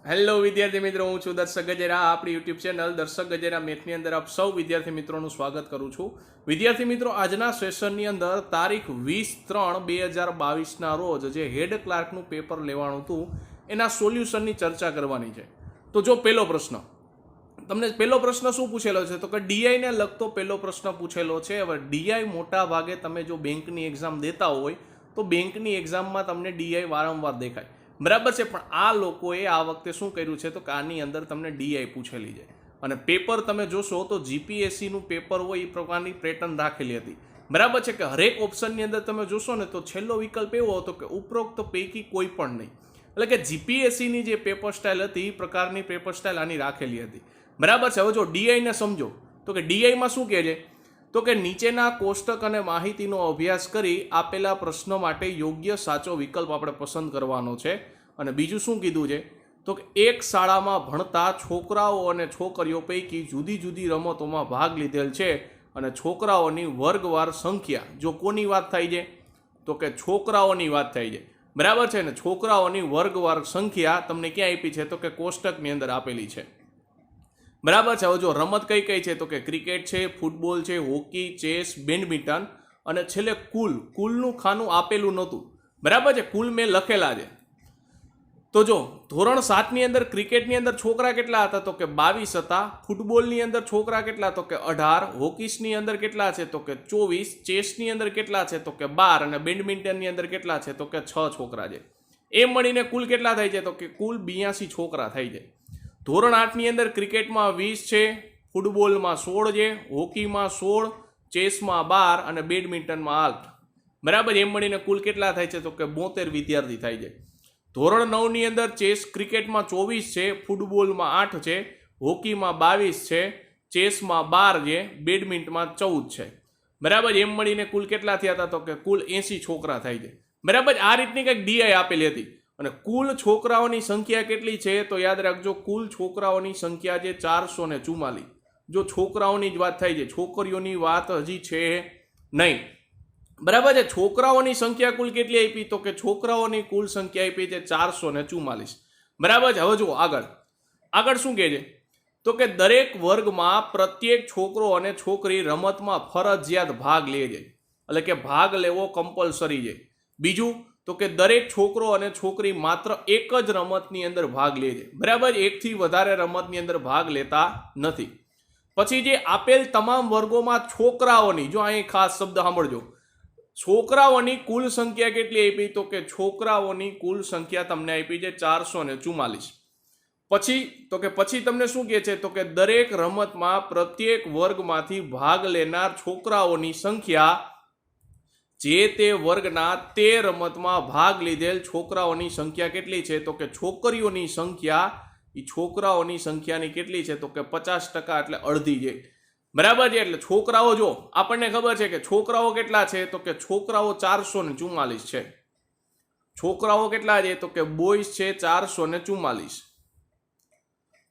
Hello વિદ્યાર્થી મિત્રો, હું છું દર્શક ગજેરા. આપણી યુટ્યુબ ચેનલ દર્શક ગજેરા મેથની અંદર આપ સૌ વિદ્યાર્થી મિત્રોનું સ્વાગત કરું છું. વિદ્યાર્થી મિત્રો, આજના સેશનની અંદર તારીખ 20/3/2022ના રોજ જે હેડ ક્લાર્કનું પેપર લેવાનું હતું એના સોલ્યુશનની ચર્ચા કરવાની છે. તો જો પહેલો પ્રશ્ન, તમને પહેલો પ્રશ્ન શું પૂછેલો છે? તો કે ડીઆઈને લગતો પહેલો પ્રશ્ન પૂછેલો છે. હવે ડીઆઈ મોટા ભાગે તમે જો બેંકની એક્ઝામ દેતા હોય તો બેંકની એક્ઝામમાં તમને ડીઆઈ વારંવાર દેખાય, બરાબર છે. પણ આ લોકોએ આ વખતે શું કર્યું છે તો કે આની અંદર તમને ડીઆઈ પૂછેલી છે અને પેપર તમે જોશો તો જીપીએસસીનું પેપર હોય એ પ્રકારની પેટર્ન રાખેલી હતી, બરાબર છે. કે હરેક ઓપ્શનની અંદર તમે જોશો ને તો છેલ્લો વિકલ્પ એવો હતો કે ઉપરોક્ત પૈકી કોઈ પણ નહીં. એટલે કે જીપીએસસીની જે પેપર સ્ટાઇલ હતી એ પ્રકારની પેપર સ્ટાઇલ આની રાખેલી હતી, બરાબર છે. હવે જો ડીઆઈને સમજો તો કે ડીઆઈમાં શું કહે છે તો કે નીચેના કોષ્ટક અને માહિતીનો અભ્યાસ કરી આપેલા પ્રશ્નો માટે યોગ્ય સાચો વિકલ્પ આપણે પસંદ કરવાનો છે. અને બીજું શું કીધું છે તો કે એક શાળામાં ભણતા છોકરાઓ અને છોકરીઓ પૈકી જુદી જુદી રમતોમાં ભાગ લીધેલ છે અને છોકરાઓની વર્ગવાર સંખ્યા, જો કોની વાત થાય છે તો કે છોકરાઓની વાત થાય છે, બરાબર છે. ને છોકરાઓની વર્ગવાર સંખ્યા તમને ક્યાં આપી છે તો કે કોષ્ટકની અંદર આપેલી છે, બરાબર છે. હવે જો રમત કઈ કઈ છે તો કે ક્રિકેટ છે, ફૂટબોલ છે, હોકી, ચેસ, બેડમિન્ટન અને છેલ્લે કુલનું ખાનું આપેલું નહોતું, બરાબર છે. કુલ મેં લખેલા છે. તો જો ધોરણ 7ની અંદર ક્રિકેટની અંદર છોકરા કેટલા હતા તો કે 22 હતા, ફૂટબોલની અંદર છોકરા કેટલા તો કે 18, હોકીસની અંદર કેટલા છે તો કે 24, ચેસની અંદર કેટલા છે તો કે 12 અને બેડમિન્ટનની અંદર કેટલા છે તો કે 6 છોકરા છે. એમ મળીને કુલ કેટલા થાય છે તો કે કુલ 82 છોકરા થાય છે. ધોરણ 8ની અંદર ક્રિકેટમાં 20 છે, ફૂટબોલમાં 16 છે, હોકીમાં 16, ચેસમાં 12 અને બેડમિન્ટનમાં 8, બરાબર. એમ મળીને કુલ કેટલા થાય છે તો કે 72 વિદ્યાર્થી થાય છે. ધોરણ 9ની અંદર ચેસ ક્રિકેટમાં 24 છે, ફૂટબોલમાં 8 છે, હોકીમાં 22 છે, ચેસમાં 12 છે, બેડમિન્ટનમાં 14 છે, બરાબર. એમ મળીને કુલ કેટલા થયા હતા તો કે કુલ 80 છોકરા થાય છે, બરાબર. આ રીતની કંઈક ડીઆઈ આપેલી હતી. અને કુલ છોકરાઓની સંખ્યા કેટલી છે તો યાદ રાખજો, કુલ છોકરાઓની સંખ્યા છે 444. જો છોકરાઓની જ વાત થાય છે, છોકરીઓની વાત હજી છે નહીં, બરાબર છે. છોકરાઓની સંખ્યા કુલ કેટલી આપી તો કે છોકરાઓની કુલ સંખ્યા આપી છે 444, બરાબર છે. હવે જુઓ આગળ શું કહે છે તો કે દરેક વર્ગમાં પ્રત્યેક છોકરો અને છોકરી રમતમાં ફરજિયાત ભાગ લે છે, એટલે કે ભાગ લેવો કમ્પલસરી છે. બીજું તો કે દરેક છોકરો અને છોકરી માત્ર એક જ રમતની અંદર ભાગ લે છે, બરાબર. એકથી વધારે રમતની અંદર ભાગ લેતા નથી. પછી જે આપેલ તમામ વર્ગોમાં છોકરાઓની, જો અહીં ખાસ શબ્દ સાંભળજો, છોકરાઓની કુલ સંખ્યા કેટલી આપી તો કે છોકરાઓની કુલ સંખ્યા તમને આપી છે 444. પછી તમને શું કહે છે તો કે દરેક રમતમાં પ્રત્યેક વર્ગમાંથી ભાગ લેનાર છોકરાઓની સંખ્યા જે તે વર્ગના તે રમતમાં ભાગ લીધેલ છોકરાઓની સંખ્યા કેટલી છે તો કે છોકરીઓની સંખ્યા એ છોકરાઓની સંખ્યાની કેટલી છે તો કે 50%, એટલે અડધી છે, બરાબર છે. એટલે છોકરાઓ, જો આપણને ખબર છે કે છોકરાઓ કેટલા છે તો કે છોકરાઓ 444 છે. છોકરાઓ કેટલા છે તો કે બોયઝ છે 444.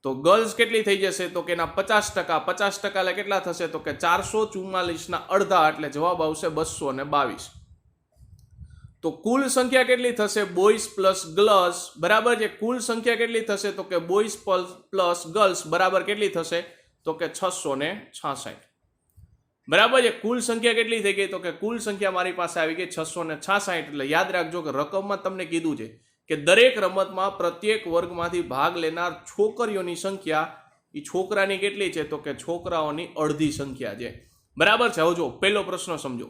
તો ગર્લ્સ કેટલી થઈ જશે તો કે એના 50% એટલે કેટલા થશે તો કે 444ના અડધા, એટલે જવાબ આવશે 222. તો કુલ સંખ્યા કેટલી થશે બોયઝ પ્લસ ગર્લ્સ, બરાબર છે. કુલ સંખ્યા કેટલી થશે તો કે બોયઝ પ્લસ ગર્લ્સ બરાબર કેટલી થશે તો કે 666, બરાબર છે. કુલ સંખ્યા કેટલી થઈ ગઈ તો કે કુલ સંખ્યા મારી પાસે આવી ગઈ 666. એટલે યાદ રાખજો કે રકમમાં તમને કીધું છે કે દરેક રમતમાં પ્રત્યેક વર્ગમાંથી ભાગ લેનાર છોકરીઓની સંખ્યા એ છોકરાની કેટલી છે તો કે છોકરાઓની અડધી સંખ્યા છે, બરાબર છે. હવે જો પહેલો પ્રશ્ન સમજો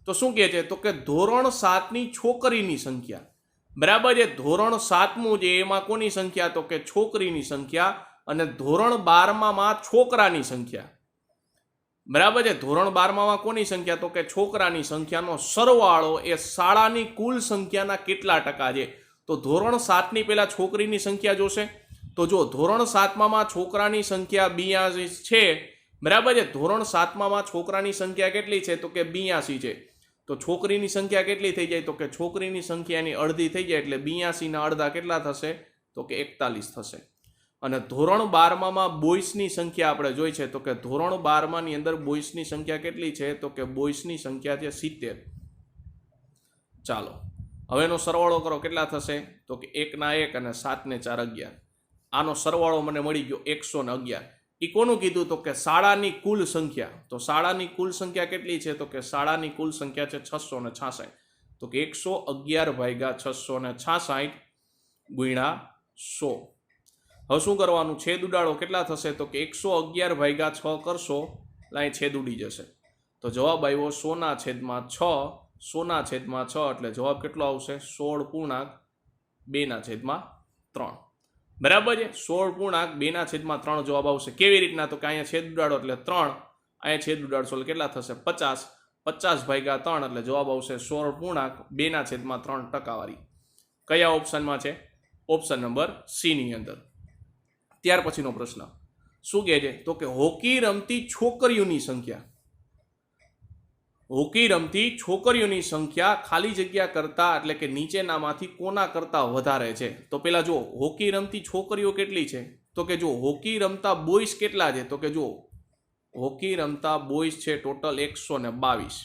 તો શું કહે છે તો કે ધોરણ 7ની છોકરીની સંખ્યા, બરાબર છે. ધોરણ 7મું જે એમાં કોની સંખ્યા તો કે છોકરીની સંખ્યા, અને ધોરણ 12માં છોકરાની સંખ્યા, બરાબર છે. ધોરણ 12માં કોની સંખ્યા તો કે છોકરાની સંખ્યાનો સરવાળો એ શાળાની કુલ સંખ્યાના કેટલા ટકા છે. તો ધોરણ 7ની પહેલા છોકરીની સંખ્યા જોશે. તો જો ધોરણ 7માં છોકરાની સંખ્યા 82 છે, બરાબર છે. ધોરણ 7માં છોકરાની સંખ્યા કેટલી છે તો કે 82 છે. તો છોકરીની સંખ્યા કેટલી થઈ જાય તો કે છોકરીની સંખ્યાની અડધી થઈ જાય, એટલે 82ના અડધા કેટલા થશે તો કે 41 થશે. અને ધોરણ 12માં બોયસની સંખ્યા આપણે જોઈ છે તો કે ધોરણ 12ની અંદર બોયસની સંખ્યા કેટલી છે તો કે બોયસની સંખ્યા છે 70. ચાલો હવે એનો સરવાળો કરો, કેટલા થશે તો કે 1 ના 1 અને 7 ને 4 11. આનો સરવાળો મને મળી ગયો 111. એ કોનું કીધું? તો કે શાળાની કુલ સંખ્યા. તો શાળાની કુલ સંખ્યા કેટલી છે? તો કે શાળાની કુલ સંખ્યા છે 666. તો કે 111 ભાગ્યા 666 ગુણ્યા 100. હવે શું કરવાનું? છેદ ઉડાડો. કેટલા થશે? તો કે 111 ભાગ્યા 6 કરશો એટલે અહીં છેદ ઉડી જશે. તો જવાબ આવ્યો 100 ના છેદમાં 6. 100 ના છેદમાં 6 એટલે જવાબ કેટલો આવશે? 16.2 ના છેદમાં 3. બરાબર છે? 16.2 ના છેદમાં 3 જવાબ આવશે. કેવી રીતના? તો કે અહીંયા છેદ ઉડાડો એટલે 3, અહીંયા છેદ ઉડાડશો એટલે કેટલા થશે? 50. 50 ભાગ્યા 3 એટલે જવાબ આવશે 16.2 ના છેદમાં 3 ટકાવારી. કયા ઓપ્શનમાં છે? ઓપ્શન નંબર સી ની અંદર. ત્યાર પછીનો પ્રશ્ન શું કહે છે? તો કે હોકી રમતી છોકરીઓની સંખ્યા. હોકી રમતી છોકરીઓની સંખ્યા ખાલી જગ્યા કરતા એટલે કે નીચેનામાંથી કોના કરતા વધારે છે? તો પેલા જો હોકી રમતી છોકરીઓ કેટલી છે? તો કે જો હોકી રમતા બોયસ કેટલા છે? તો કે જો હોકી રમતા બોયસ છે ટોટલ 122.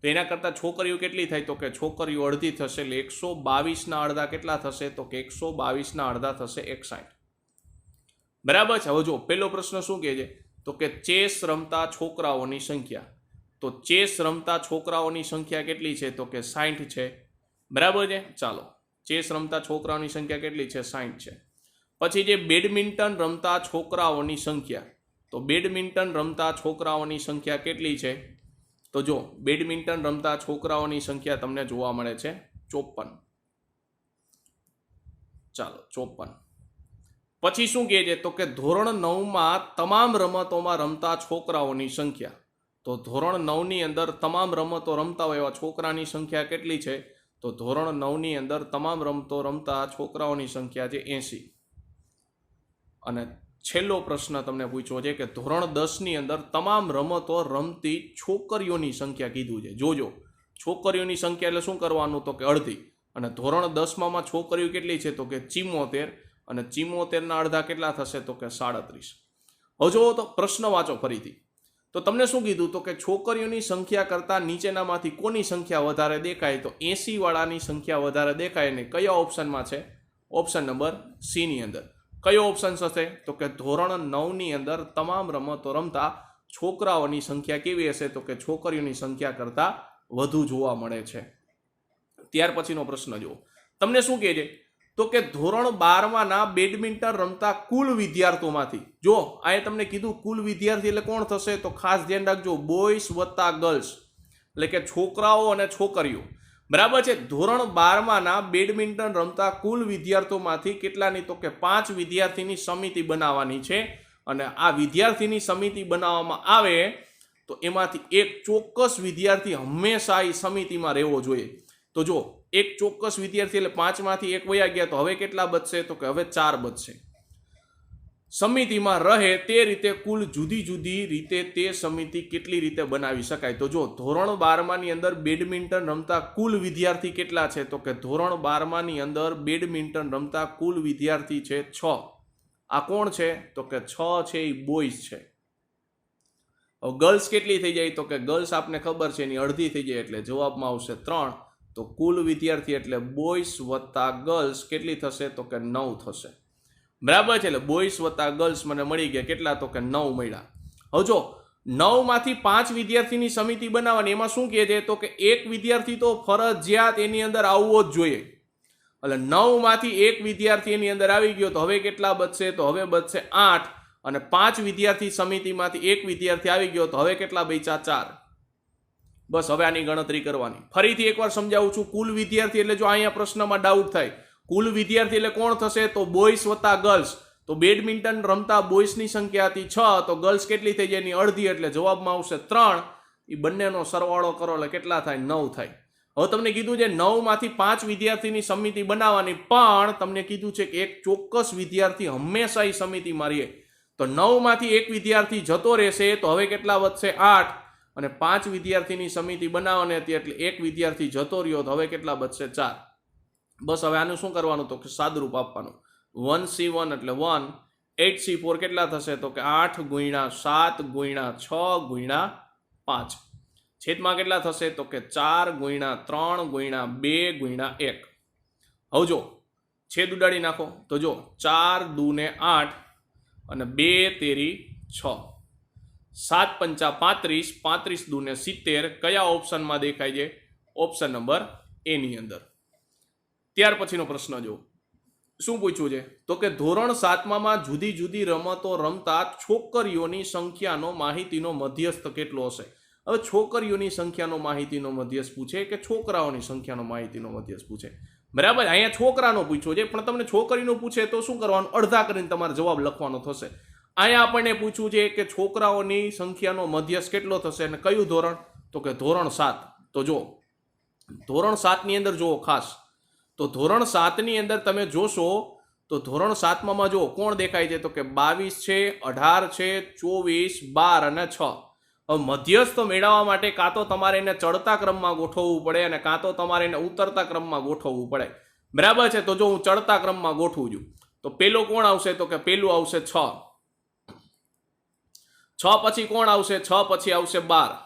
તો એના કરતા છોકરીઓ કેટલી થાય? તો કે છોકરીઓ અડધી થશે એટલે 122 ના અડધા કેટલા થશે? તો કે 122 ના અડધા થશે 61. બરાબર છે? હવે જો પેલો પ્રશ્ન શું કહે છે? તો કે ચેસ રમતા છોકરાઓની સંખ્યા. તો ચેસ રમતા છોકરાઓની સંખ્યા કેટલી છે? તો કે 60 છે. બરાબર છે? ચાલો, ચેસ રમતા છોકરાઓની સંખ્યા કેટલી છે? 60 છે. પછી જે બેડમિન્ટન રમતા છોકરાઓની સંખ્યા. તો બેડમિન્ટન રમતા છોકરાઓની સંખ્યા કેટલી છે? તો જો બેડમિન્ટન રમતા છોકરાઓની સંખ્યા તમને જોવા મળે છે 54. ચાલો 54. પછી શું કહે છે? તો કે ધોરણ 9માં તમામ રમતોમાં રમતા છોકરાઓની સંખ્યા. તો ધોરણ 9 ની અંદર તમામ રમતો રમતા હોય એવા છોકરાની સંખ્યા કેટલી છે? તો ધોરણ 9 ની અંદર તમામ રમતો રમતા છોકરાઓની સંખ્યા છે 80. અને છેલ્લો પ્રશ્ન તમને પૂછ્યો છે કે ધોરણ 10 ની અંદર તમામ રમતો રમતી છોકરીઓની સંખ્યા કીધું છે. જોજો, છોકરીઓની સંખ્યા એટલે શું કરવાનું? તો કે અડધી. અને ધોરણ 10માં છોકરીઓ કેટલી છે? તો કે 74. અને 74 ના અડધા કેટલા થશે? તો કે 37. હવે જો તો પ્રશ્ન વાંચો ફરીથી. તો તમને શું કીધું? તો કે છોકરીઓની સંખ્યા કરતાં નીચેનામાંથી કોની સંખ્યા વધારે દેખાય? તો 80 વાળાની સંખ્યા વધારે દેખાય. ને કયા ઓપ્શનમાં છે? ઓપ્શન નંબર સી ની અંદર. કયો ઓપ્શન હશે? તો કે ધોરણ 9 ની અંદર તમામ રમતો રમતા છોકરાઓની સંખ્યા કેવી હશે? તો કે છોકરીઓની સંખ્યા કરતાં વધુ જોવા મળે છે. ત્યાર પછીનો પ્રશ્ન જુઓ. તમને શું કહે છે? તો કે ધોરણ 12ના બેડમિન્ટન રમતા કુલ વિદ્યાર્થીઓમાંથી, જો આ તમને કીધું કુલ વિદ્યાર્થી એટલે કોણ થશે? તો ખાસ ધ્યાન રાખજો, બોયસ વત્તા ગર્લ્સ એટલે કે છોકરાઓ અને છોકરીઓ. બરાબર છે? ધોરણ 12ના બેડમિન્ટન રમતા કુલ વિદ્યાર્થીઓમાંથી કેટલાની? તો કે 5 વિદ્યાર્થીની સમિતિ બનાવવાની છે. અને આ વિદ્યાર્થીની સમિતિ બનાવવામાં આવે તો એમાંથી એક ચોક્કસ વિદ્યાર્થી હંમેશા એ સમિતિમાં રહેવો જોઈએ. તો જો એક ચોક્કસ વિદ્યાર્થી એટલે 5 માંથી 1 વયા ગયા તો હવે કેટલા બચશે? તો કે હવે 4 બચશે. સમિતિમાં રહે તે રીતે કુલ જુદી જુદી રીતે તે સમિતિ કેટલી રીતે બનાવી શકાય? તો જો ધોરણ 12માની અંદર બેડમિન્ટન રમતા કુલ વિદ્યાર્થી કેટલા છે? તો કે ધોરણ 12માની અંદર બેડમિન્ટન રમતા કુલ વિદ્યાર્થી છે 6. આ કોણ છે? તો કે 6 છે એ બોયઝ છે. હવે ગર્લ્સ કેટલી થઈ જાય? તો કે ગર્લ્સ આપને ખબર છે એની અડધી થઈ જાય એટલે જવાબમાં આવશે 3. તો કુલ વિદ્યાર્થી એટલે બોયસ વત્તા ગર્લ્સ કેટલી થશે? તો કે 9 થશે. બરાબર છે? એટલે બોયસ વત્તા ગર્લ્સ મને મળી ગયા કેટલા? તો કે 9 મળ્યા. હવે જો 9 માંથી 5 વિદ્યાર્થીની સમિતિ બનાવવાની. એમાં શું કહે છે? તો કે એક વિદ્યાર્થી તો ફરજિયાત એની અંદર આવવો જ જોઈએ. એટલે 9 માંથી 1 વિદ્યાર્થી એની અંદર આવી ગયો તો હવે કેટલા બચશે? તો હવે બચશે 8. અને 5 વિદ્યાર્થી સમિતિમાંથી 1 વિદ્યાર્થી આવી ગયો તો હવે કેટલા બચ્યા? 4. બસ હવે આની ગણતરી કરવાની. ફરીથી એકવાર સમજાવું છું. કુલ વિદ્યાર્થી એટલે જો અહીંયા પ્રશ્નમાં ડાઉટ થાય, કુલ વિદ્યાર્થી એટલે કોણ થશે? તો બોયસ વત્તા ગર્લ્સ. તો બેડમિન્ટન રમતા બોયસની સંખ્યા હતી 6, તો ગર્લ્સ કેટલી થઈ જાય? એની અડધી એટલે જવાબમાં આવશે 3. એ બંનેનો સરવાળો કરો એટલે કેટલા થાય? 9 થાય. હવે તમને કીધું છે 9 માંથી 5 વિદ્યાર્થીની સમિતિ બનાવવાની, પણ તમને કીધું છે કે એક ચોક્કસ વિદ્યાર્થી હંમેશા એ સમિતિમાં રહે. તો 9 માંથી 1 વિદ્યાર્થી જતો રહેશે તો હવે કેટલા વધશે? 8. અને 5 વિદ્યાર્થીની સમિતિ બનાવવાની હતી એટલે 1 વિદ્યાર્થી જતો રહ્યો તો હવે કેટલા બચશે? 4. બસ હવે આનું શું કરવાનું? તો કે સાદુરૂપ આપવાનું. 1C1 એટલે 1, 8C4 કેટલા થશે? તો કે 8 ગુણ્યા 7 ગુણ્યા 6 ગુણ્યા 5. છેદમાં કેટલા થશે? તો કે 4 ગુણ્યા 3 ગુણ્યા 2 ગુણ્યા 1. હવે જો છેદ ઉડાડી નાખો તો જો 4 દૂને 8 અને 2 તેરી 6, 7 પંચા 35, 35 દૂને 70. કયા ઓપ્શનમાં દેખાય છે? ઓપ્શન નંબર એ ની અંદર. ત્યાર પછીનો પ્રશ્ન જો શું પૂછ્યું છે તો કે ધોરણ 7માં જુદી જુદી રમતો રમતા છોકરીઓની સંખ્યાનો માહિતીનો મધ્યસ્થ કેટલો હશે? હવે છોકરીઓની સંખ્યાનો માહિતીનો મધ્યસ્થ પૂછે કે છોકરાઓની સંખ્યાનો માહિતીનો મધ્યસ્થ પૂછે? બરાબર, અહીંયા છોકરાનો પૂછ્યો છે, પણ તમને છોકરીનું પૂછે તો શું કરવાનું? અડધા કરીને તમારે જવાબ લખવાનો થશે. અહીંયા આપણને પૂછ્યું છે કે છોકરાઓની સંખ્યાનો મધ્યસ્થ કેટલો થશે અને કયું ધોરણ? તો કે ધોરણ 7. તો જો ધોરણ 7 ની અંદર જુઓ ખાસ, તો ધોરણ 7 ની અંદર તમે જોશો તો ધોરણ 7માં જો કોણ દેખાય છે? તો કે 22 છે, 18 છે, 24, 12 અને 6. હવે મધ્યસ્થ મેળવવા માટે કાં તો તમારે એને ચડતા ક્રમમાં ગોઠવવું પડે અને કાં તો તમારે એને ઉતરતા ક્રમમાં ગોઠવવું પડે. બરાબર છે, તો જો હું ચડતા ક્રમમાં ગોઠવું છું તો પેલો કોણ આવશે? તો કે પેલું આવશે 6. 6 પછી કોણ આવશે? 6 પછી આવશે 12.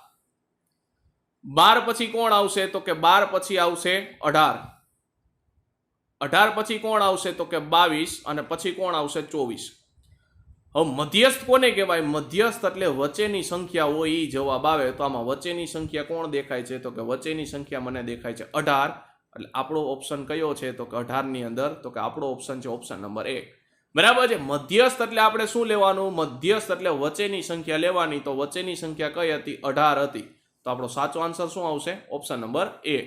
12 પછી કોણ આવશે? તો કે 12 પછી આવશે 18. 18 પછી કોણ આવશે? તો કે 22 અને પછી કોણ આવશે? 24. હવે મધ્યસ્થ કોને કહેવાય? મધ્યસ્થ એટલે વચ્ચેની સંખ્યા હોય એ જવાબ આવે. તો આમાં વચ્ચેની સંખ્યા કોણ દેખાય છે? તો કે વચ્ચેની સંખ્યા મને દેખાય છે 18. એટલે આપણો ઓપ્શન કયો છે? તો કે 18 ની અંદર. તો કે આપણો ઓપ્શન છે ઓપ્શન નંબર 1. બરાબર છે. મધ્યસ્થ એટલે આપણે શું લેવાનું? મધ્યસ્થ એટલે વચ્ચેની સંખ્યા લેવાની. તો વચ્ચેની સંખ્યા કઈ હતી? 18 હતી. તો આપણો સાચો આન્સર શું આવશે? Option number 1.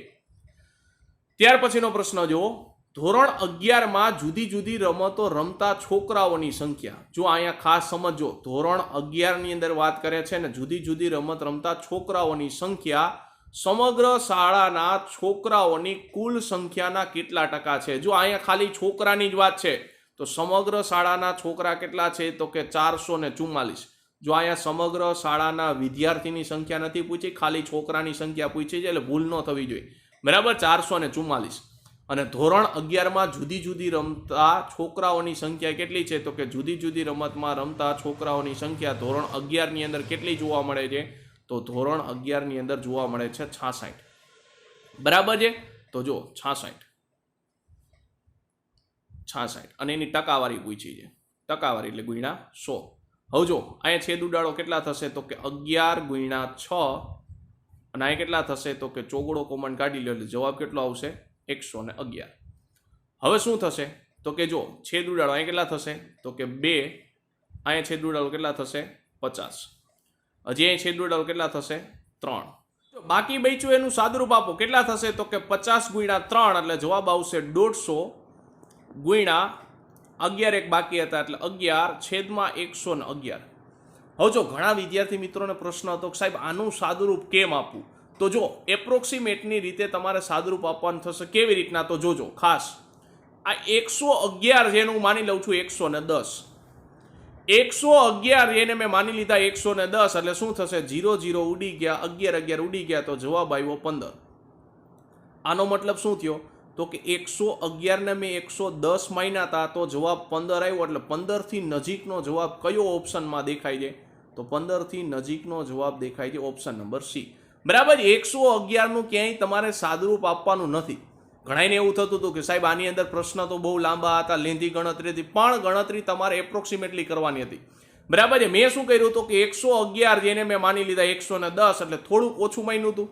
ત્યાર પછીનો પ્રશ્ન જુઓ, ધોરણ 11માં જુદી જુદી રમતો રમતા છોકરાઓની સંખ્યા. જો અહીંયા ખાસ સમજો, ધોરણ 11 ની અંદર વાત કરે છે ને જુદી જુદી રમત રમતા છોકરાઓની સંખ્યા સમગ્ર શાળાના છોકરાઓની કુલ સંખ્યાના કેટલા ટકા છે? જો અહીંયા ખાલી છોકરાની જ વાત છે તો સમગ્ર શાળાના છોકરા કેટલા છે? તો કે 444. જો અહીંયા સમગ્ર શાળાના વિદ્યાર્થીની સંખ્યા નથી પૂછી, ખાલી છોકરાની સંખ્યા પૂછી છે, એટલે ભૂલ ન થવી જોઈએ. બરાબર, 444. અને ધોરણ 11માં જુદી જુદી રમતા છોકરાઓની સંખ્યા કેટલી છે? તો કે જુદી જુદી રમતમાં રમતા છોકરાઓની સંખ્યા ધોરણ 11 ની અંદર કેટલી જોવા મળે છે? તો ધોરણ 11 ની અંદર જોવા મળે છે 66. બરાબર છે, તો જો 66 અને એની ટકાવારી પૂછી છે. ટકાવારી એટલે ગુણ્યા 100. હવે જો અહીંયા છેદ ઉડાડો કેટલા થશે? તો કે 11 ગુણ્યા 6 અને અહીંયા કેટલા થશે? તો કે ચોગડો કોમન કાઢી લો એટલે જવાબ કેટલો આવશે? 111. હવે શું થશે? તો કે જો છેદ ઉડાડો અહીંયા કેટલા થશે? તો કે 2. અહીંયા છેદ ઉડાડો કેટલા થશે? 50. હજી અહીં છેદ ઉડાડો કેટલા થશે? 3. બાકી બચ્યું એનું સાદુરૂપ આપો. કેટલા થશે? તો કે 50 ગુણ્યા 3 એટલે જવાબ આવશે 150 ગુણ્યા 11 એક બાકી હતા એટલે 11/111. હવે જો ઘણા વિદ્યાર્થી મિત્રોને પ્રશ્ન હતો કે સાહેબ આનું સાદુરૂપ કેમ આપવું? તો જો એપ્રોક્સિમેટની રીતે તમારે સાદુરૂપ આપવાનું થશે. કેવી રીતના? તો જોજો ખાસ. આ 111 જેનું હું માની લઉં છું 110. 111 એને મેં માની લીધા 110 એટલે શું થશે? 0 0 ઉડી ગયા, 11 11 ઉડી ગયા, તો જવાબ આવ્યો 15. આનો મતલબ શું થયો? તો કે 111 ને મેં 110 માન્યા હતા તો જવાબ 15 આવ્યો. એટલે 15 થી નજીકનો જવાબ કયો ઓપ્શનમાં દેખાય છે? તો 15 થી નજીકનો જવાબ દેખાય છે ઓપ્શન નંબર સી. બરાબર, 111 નું ક્યાંય તમારે સાદુરૂપ આપવાનું નથી. ઘણાને એવું થતું હતું કે સાહેબ આની અંદર પ્રશ્ન તો બહુ લાંબા હતા, લેંધી ગણતરી હતી, પણ ગણતરી તમારે એપ્રોક્સિમેટલી કરવાની હતી. બરાબર છે. મેં શું કર્યું હતું કે 111 જેને મેં માની લીધા 110 એટલે થોડુંક ઓછું માન્યું હતું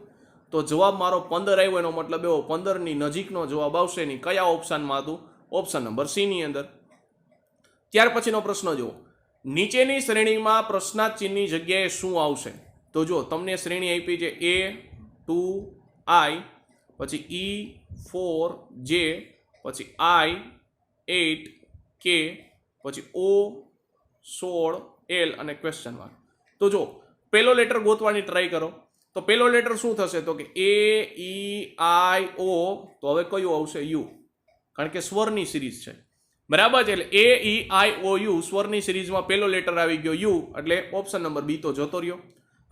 તો જવાબ મારો 15 આવ્યો. એનો મતલબ એવો 15 ની નજીકનો જવાબ આવશે નહીં. કયા ઓપ્શનમાં હતું? ઓપ્શન નંબર સી ની અંદર. ત્યાર પછીનો પ્રશ્ન જુઓ, નીચેની શ્રેણીમાં પ્રશ્નાર્થ ચિહ્નની જગ્યાએ શું આવશે? તો જો તમને શ્રેણી આપી છે A2I, પછી E4J, પછી I8K, પછી O16L અને ક્વેશ્ચન માર્ક. તો જો પેલો લેટર ગોતવાની ટ્રાય કરો. તો પેલો લેટર શું થશે? તો કે AEIO. તો હવે કયું આવશે? યુ, કારણ કે સ્વરની સિરીઝ છે. બરાબર છે, એટલે AEIOU સ્વરની સિરીઝમાં પેલો લેટર આવી ગયો યુ, એટલે ઓપ્શન નંબર બી તો જતો રહ્યો.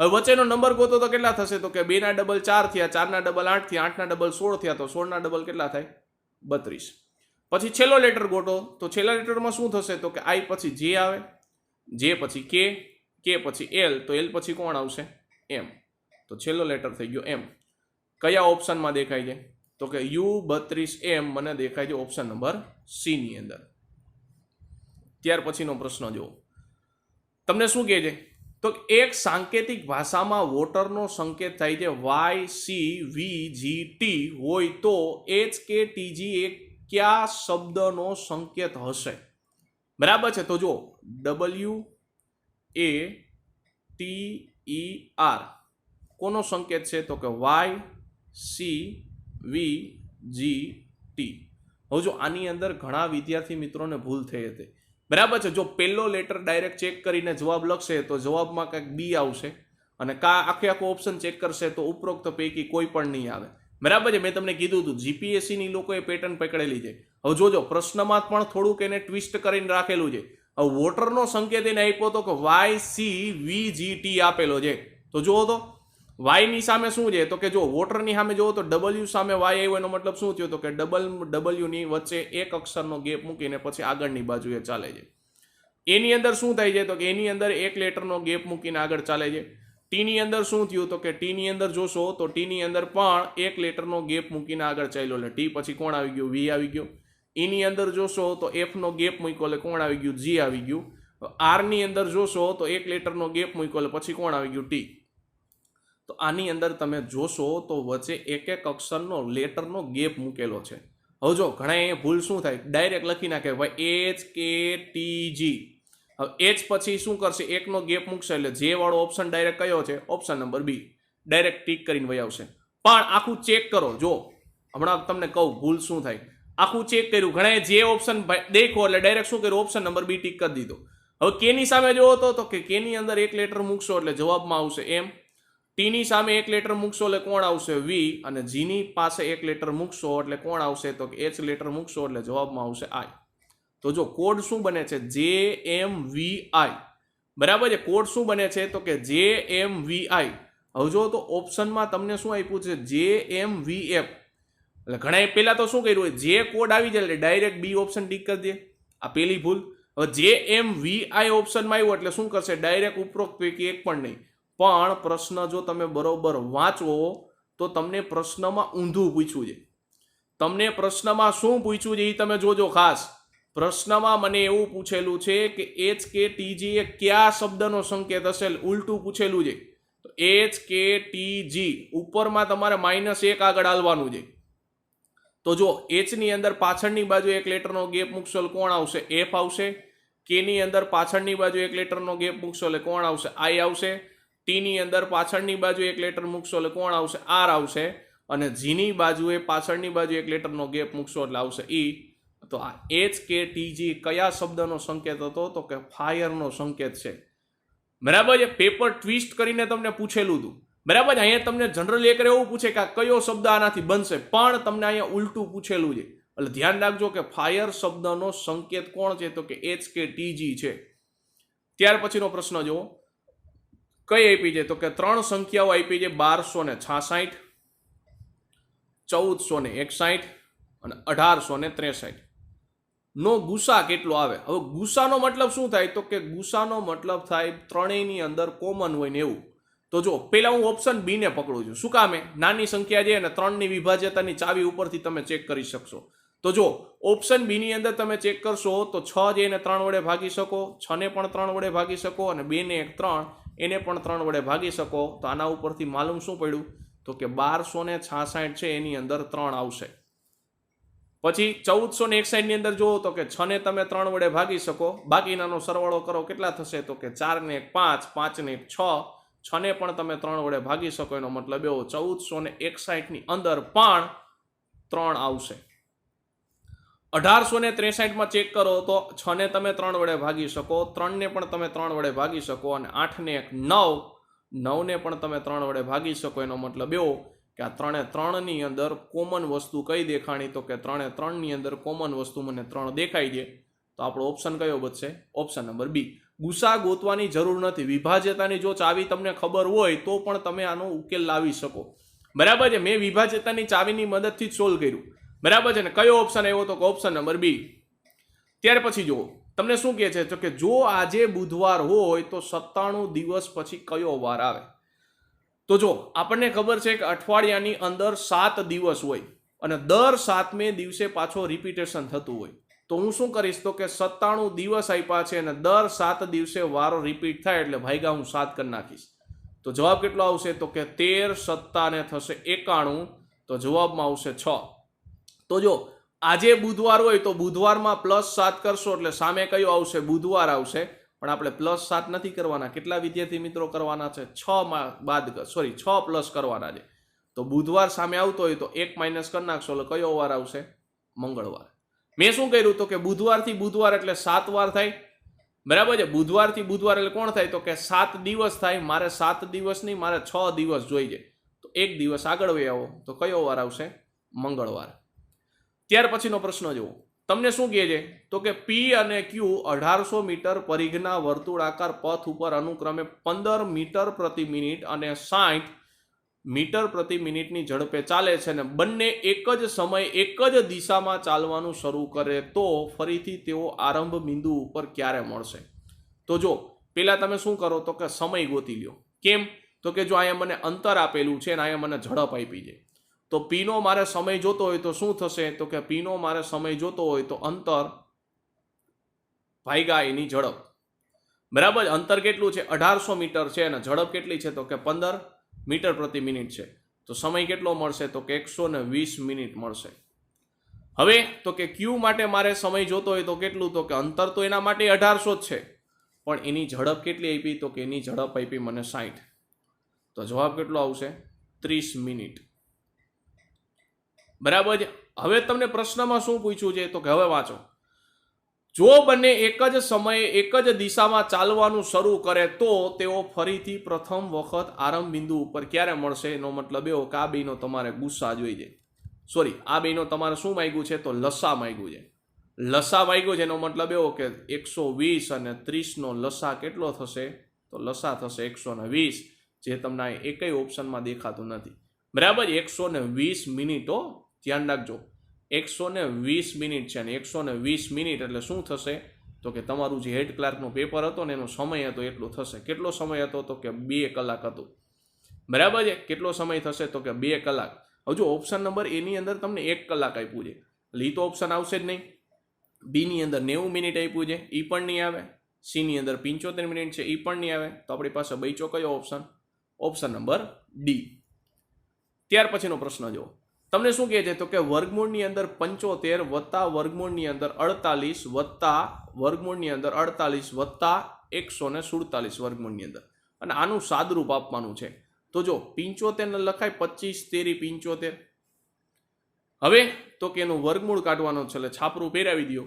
હવે વચ્ચેનો નંબર ગોતો તો કેટલા થશે? તો કે 2 ના ડબલ 4 થયા, 4 ના ડબલ 8 થયા, 8 ના ડબલ 16 થયા, તો 16 ના ડબલ કેટલા થાય? 32. પછી છેલ્લો લેટર ગોતો. તો છેલ્લા લેટરમાં શું થશે? તો કે I પછી J આવે, J પછી K, K પછી L, તો L પછી કોણ આવશે? M. તો છેલ્લો લેટર થઈ ગયો M. કયા ઓપ્શનમાં દેખાય છે? તો કે U32M મને દેખાય છે ઓપ્શન નંબર સી ની અંદર. ત્યાર પછીનો પ્રશ્ન જુઓ, તમને શું કહે છે? તો એક સાંકેતિક ભાષામાં વોટરનો સંકેત થાય છે YCVGT હોય તો HKTG એ કયા શબ્દનો સંકેત હશે? બરાબર છે. તો જો WATER કોનો સંકેત છે? તો કે YCVGT. હવે જો આની અંદર ઘણા વિદ્યાર્થી મિત્રોને ભૂલ થઈ હતી. બરાબર છે. જો પહેલો લેટર ડાયરેક્ટ ચેક કરીને જવાબ લખશે તો જવાબમાં કંઈક બી આવશે, અને આખો ઓપ્શન ચેક કરશે તો ઉપરોક્ત પૈકી કોઈ પણ નહીં આવે. બરાબર છે. મેં તમને કીધું હતું જીપીએસસી ની લોકોએ પેટર્ન પકડેલી છે. હવે જોજો પ્રશ્નમાં પણ થોડુંક એને ટ્વિસ્ટ કરીને રાખેલું છે. હવે વોટરનો સંકેત એને આપ્યો તો કે YCVGT આપેલો છે. તો જુઓ તો વાય ની સામે શું છે? તો કે જો વોટરની સામે જુઓ તો W સામે વાય આવ્યો, એનો મતલબ શું થયો? તો કે W ની વચ્ચે એક અક્ષરનો ગેપ મૂકીને પછી આગળની બાજુએ ચાલે છે. એની અંદર શું થાય છે? તો કે એની અંદર એક લેટરનો ગેપ મૂકીને આગળ ચાલે છે. ટી ની અંદર શું થયું? તો કે ટી ની અંદર જોશો તો ટી ની અંદર પણ એક લેટરનો ગેપ મૂકીને આગળ ચાલ્યો, એટલે ટી પછી કોણ આવી ગયું? વી આવી ગયો. ઈ ની અંદર જોશો તો એફ નો ગેપ મૂક્યો એટલે કોણ આવી ગયું? જી આવી ગયું. આર ની અંદર જોશો તો એક લેટરનો ગેપ મૂક્યો એટલે પછી કોણ આવી ગયું? ટી. તો આની અંદર તમે જોશો તો વચ્ચે એક એક અક્ષરનો લેટરનો ગેપ મૂકેલો છે. હવે જો ઘણા એ ભૂલ શું થાય? ડાયરેક્ટ લખી નાખે ભાઈ HKTG. હવે એચ પછી શું કરશે? એકનો ગેપ મૂકશે એટલે જે વાળો ઓપ્શન ડાયરેક્ટ કયો છે? Option number B. Direct tick કરીને વહી આવશે. પણ આખું ચેક કરો. જો હમણાં તમને કહું ભૂલ શું થાય. આખું ચેક કર્યું, ઘણાએ જે ઓપ્શન દેખો એટલે ડાયરેક્ટ શું કર્યું? ઓપ્શન નંબર બી ટીક કરી દીધો. હવે કે ની સામે જોવો તો કે કે ની અંદર એક લેટર મૂકશો એટલે જવાબમાં આવશે એમ. ટી ની સામે એક લેટર મૂકશો એટલે કોણ આવશે? વી. અને જી ની પાસે એક લેટર મૂકશો એટલે કોણ આવશે? તો કે એચ લેટર મૂકશો એટલે જવાબમાં આવશે આઈ. તો જો કોડ શું બને છે? JMVI. બરાબર છે. કોડ શું બને છે? તો કે JMVI. હવે જો તો ઓપ્શનમાં તમને શું આપ્યું છે? JMVF. એટલે ઘણા પહેલા તો શું કર્યું? જે કોડ આવી જાય એટલે ડાયરેક્ટ બી ઓપ્શન ટીક કરી દે. આ પહેલી ભૂલ. હવે JMVI ઓપ્શનમાં આવ્યું એટલે શું કરશે? ડાયરેક્ટ ઉપરોક્ત પૈકી એક પણ નહીં. પણ પ્રશ્ન જો તમે બરોબર વાંચવો તો તમને પ્રશ્નમાં ઊંધું પૂછ્યું છે. તમને પ્રશ્નમાં શું પૂછ્યું છે એ તમે જોજો ખાસ. પ્રશ્નમાં મને એવું પૂછેલું છે કે HKTG એ કયા શબ્દનો સંકેત હશે? ઉલટું પૂછેલું છે. તો HKTG ઉપરમાં તમારે -1 આગળ હાલવાનું છે. તો જો એચ ની અંદર પાછળની બાજુ એક લેટરનો ગેપ મૂકશો એટલે કોણ આવશે? એફ આવશે. કે ની અંદર પાછળની બાજુ એક લેટરનો ગેપ મૂકશો એટલે કોણ આવશે? આઈ આવશે. ટી ની અંદર પાછળની બાજુ એક લેટર મૂકશો એટલે કોણ આવશે? આર આવશે. અને જી ની બાજુએ પાછળની બાજુ એક લેટરનો ગેપ મૂકશો એટલે આવશે ઈ. તો આ HKTG કયા શબ્દનો સંકેત હતો? તો કે ફાયરનો સંકેત છે. બરાબર છે. પેપર ટ્વિસ્ટ કરીને તમને પૂછેલું હતું. બરાબર છે. અહીંયા તમને જનરલી એક એવું પૂછે કે આ કયો શબ્દ આનાથી બનશે, પણ તમને અહીંયા ઉલટું પૂછેલું છે. એટલે ધ્યાન રાખજો કે ફાયર શબ્દનો સંકેત કોણ છે? તો કે HKTG છે. ત્યાર પછીનો પ્રશ્ન જુઓ, કઈ આપી છે? તો કે 3 સંખ્યાઓ આપી છે 1266, 1461 અને 1863 નો ગુસા કેટલો આવે? હવે ગુસાનો મતલબ શું થાય? તો કે ગુસાનો મતલબ થાય ત્રણેયની અંદર કોમન હોય ને એવું. તો જો પહેલા હું ઓપ્શન બી ને પકડું છું. શું કામે? નાની સંખ્યા છે અને 3 ની વિભાજ્યતાની ચાવી ઉપરથી તમે ચેક કરી શકશો. તો જો ઓપ્શન બી ની અંદર તમે ચેક કરશો તો 6 જે એને 3 વડે ભાગી શકો, 6 ને પણ 3 વડે ભાગી શકો, અને 2 ને 1 3 એને પણ 3 વડે ભાગી શકો. તો આના ઉપરથી માલુમ શું પડ્યું? તો કે 1266 છે એની અંદર 3 આવશે. પછી 1461 ની અંદર જુઓ તો કે 6 ને તમે 3 વડે ભાગી શકો, બાકીનાનો સરવાળો કરો કેટલા થશે? તો કે 4 ને 1 5, 5 ને 1 6, 6 ને પણ તમે 3 વડે ભાગી શકો. એનો મતલબ એવો 1461 ની અંદર પણ 3 આવશે. 1863 માં ચેક કરો તો 6 ને તમે 3 વડે ભાગી શકો, 3 ને પણ તમે 3 વડે ભાગી શકો, અને 8 ને 1 9, 9 ને પણ તમે 3 વડે ભાગી શકો. એનો મતલબ એવો કે આ 3 ની અંદર કોમન વસ્તુ કઈ દેખાણી? તો કે 3 ની અંદર કોમન વસ્તુ મને 3 દેખાય છે. તો આપણો ઓપ્શન કયો બચશે? ઓપ્શન નંબર બી. ગુસા ગોતવાની જરૂર નથી. વિભાજ્યતાની જો ચાવી તમને ખબર હોય તો પણ તમે આનો ઉકેલ લાવી શકો. બરાબર છે. મેં વિભાજ્યતાની ચાવીની મદદથી જ સોલ્વ કર્યું. બરાબર છે ને? કયો ઓપ્શન આવ્યો? તો ઓપ્શન નંબર બી. ત્યાર પછી જુઓ તમને શું કહે છે? તો કે જો આજે બુધવાર હોય તો 97 દિવસ પછી કયો વાર આવે? તો જો આપણને ખબર છે કે અઠવાડિયાની અંદર 7 દિવસ હોય અને દર 7મે દિવસે પાછો રિપીટેશન થતું હોય. તો હું શું કરીશ તો કે 97 દિવસ આપ્યા છે અને દર 7 દિવસે વારો રિપીટ થાય એટલે ભાગ્યા હું 7 કરી નાખીશ. તો જવાબ કેટલો આવશે તો કે 13 સત્તા ને થશે 91, તો જવાબમાં આવશે 6. તો જો આજે બુધવાર હોય તો બુધવારમાં +7 કરશો એટલે સામે કયો આવશે? બુધવાર આવશે. પણ આપણે +7 નથી કરવાના. કેટલા વિદ્યાર્થી મિત્રો કરવાના છે? 6 પ્લસ કરવાના છે. તો બુધવાર સામે આવતો હોય તો 1 માઇનસ કરી નાખશો એટલે કયો વાર આવશે? મંગળવાર. મેં શું કર્યું તો કે બુધવારથી બુધવાર એટલે 7 વાર થાય, બરાબર છે. બુધવારથી બુધવાર એટલે કોણ થાય તો કે 7 દિવસ થાય. મારે 7 દિવસ નહીં, મારે 6 દિવસ જોઈએ. તો 1 દિવસ આગળ વહી આવો તો કયો વાર આવશે? મંગળવાર. ત્યાર પછીનો પ્રશ્ન જુઓ. તમને શું કહે છે તો કે પી અને ક્યુ 1800 મીટર પરિઘના વર્તુળાકાર પથ ઉપર અનુક્રમે 15 મીટર પ્રતિ મિનિટ અને 60 મીટર પ્રતિ મિનિટની ઝડપે ચાલે છે અને બંને એક જ સમયે એક જ દિશામાં ચાલવાનું શરૂ કરે તો ફરીથી તેઓ આરંભ બિંદુ ઉપર ક્યારે મળશે? તો જો પહેલા તમે શું કરો તો કે સમય ગોતી લ્યો. કેમ તો કે જો અહીંયા મને અંતર આપેલું છે અને અહીંયા મને ઝડપ આપી છે, તો પીનો મારે સમય જોતો હોય તો શું થશે તો કે પીનો મારે સમય જોતો હોય તો અંતર ભાગ્યા એની ઝડપ, બરાબર. અંતર કેટલું છે? 1800 મીટર છે અને ઝડપ કેટલી છે તો કે 15 મીટર પ્રતિ મિનિટ છે. તો સમય કેટલો મળશે તો કે 120 મિનિટ મળશે. હવે તો કે ક્યુ માટે મારે સમય જોતો હોય તો કેટલું તો કે અંતર તો એના માટે 1800 જ છે, પણ એની ઝડપ કેટલી આપી તો કે એની ઝડપ આપી મને 60. તો જવાબ કેટલો આવશે? 30 મિનિટ, બરાબર છે. હવે તમને પ્રશ્નમાં શું પૂછ્યું છે તો કે હવે વાંચો. જો બંને એક જ સમયે એક જ દિશામાં ચાલવાનું શરૂ કરે તો તેઓ ફરીથી પ્રથમ વખત આરંભ બિંદુ ઉપર ક્યારે મળશે? એનો મતલબ એવો કે આ બેનો તમારે ગુસ્સા જોઈએ. સોરી, આ બેનો તમારે શું માંગ્યું છે તો લસા માંગ્યું છે. લસા માંગ્યું છે એનો મતલબ એવો કે 120 અને 30 નો લસા કેટલો થશે તો લસા થશે 120, જે તમને એકેય ઓપ્શનમાં દેખાતું નથી, બરાબર. 120 મિનિટો ધ્યાન રાખજો. 120 મિનિટ છે અને 120 મિનિટ એટલે શું થશે તો કે તમારું જે હેડ ક્લાર્કનું પેપર હતો ને એનો સમય હતો એટલો થશે. કેટલો સમય હતો તો કે 2 કલાક હતું, બરાબર છે. કેટલો સમય થશે તો કે 2 કલાક. હવે જો ઓપ્શન નંબર એની અંદર તમને 1 કલાક આપ્યું છે એટલે એ તો ઓપ્શન આવશે જ નહીં. બીની અંદર 90 મિનિટ આપ્યું છે, એ પણ નહીં આવે. સીની અંદર 75 મિનિટ છે, એ પણ નહીં આવે. તો આપણી પાસે બચ્યો કયો ઓપ્શન? Option number D. ત્યાર પછીનો પ્રશ્ન જુઓ. તમને શું કહે છે તો કે વર્ગમૂળની અંદર 75 વત્તા વર્ગમૂળની અંદર 48 વત્તા વર્ગમૂળની અંદર 48 વત્તા 147 વર્ગમૂળની અંદર, અને આનું સાદરૂપ આપવાનું છે. તો જો 75 ને લખાય 25 તેરી 75. હવે તો કે એનું વર્ગમૂળ કાઢવાનું છે એટલે છાપરું પહેરાવી દો.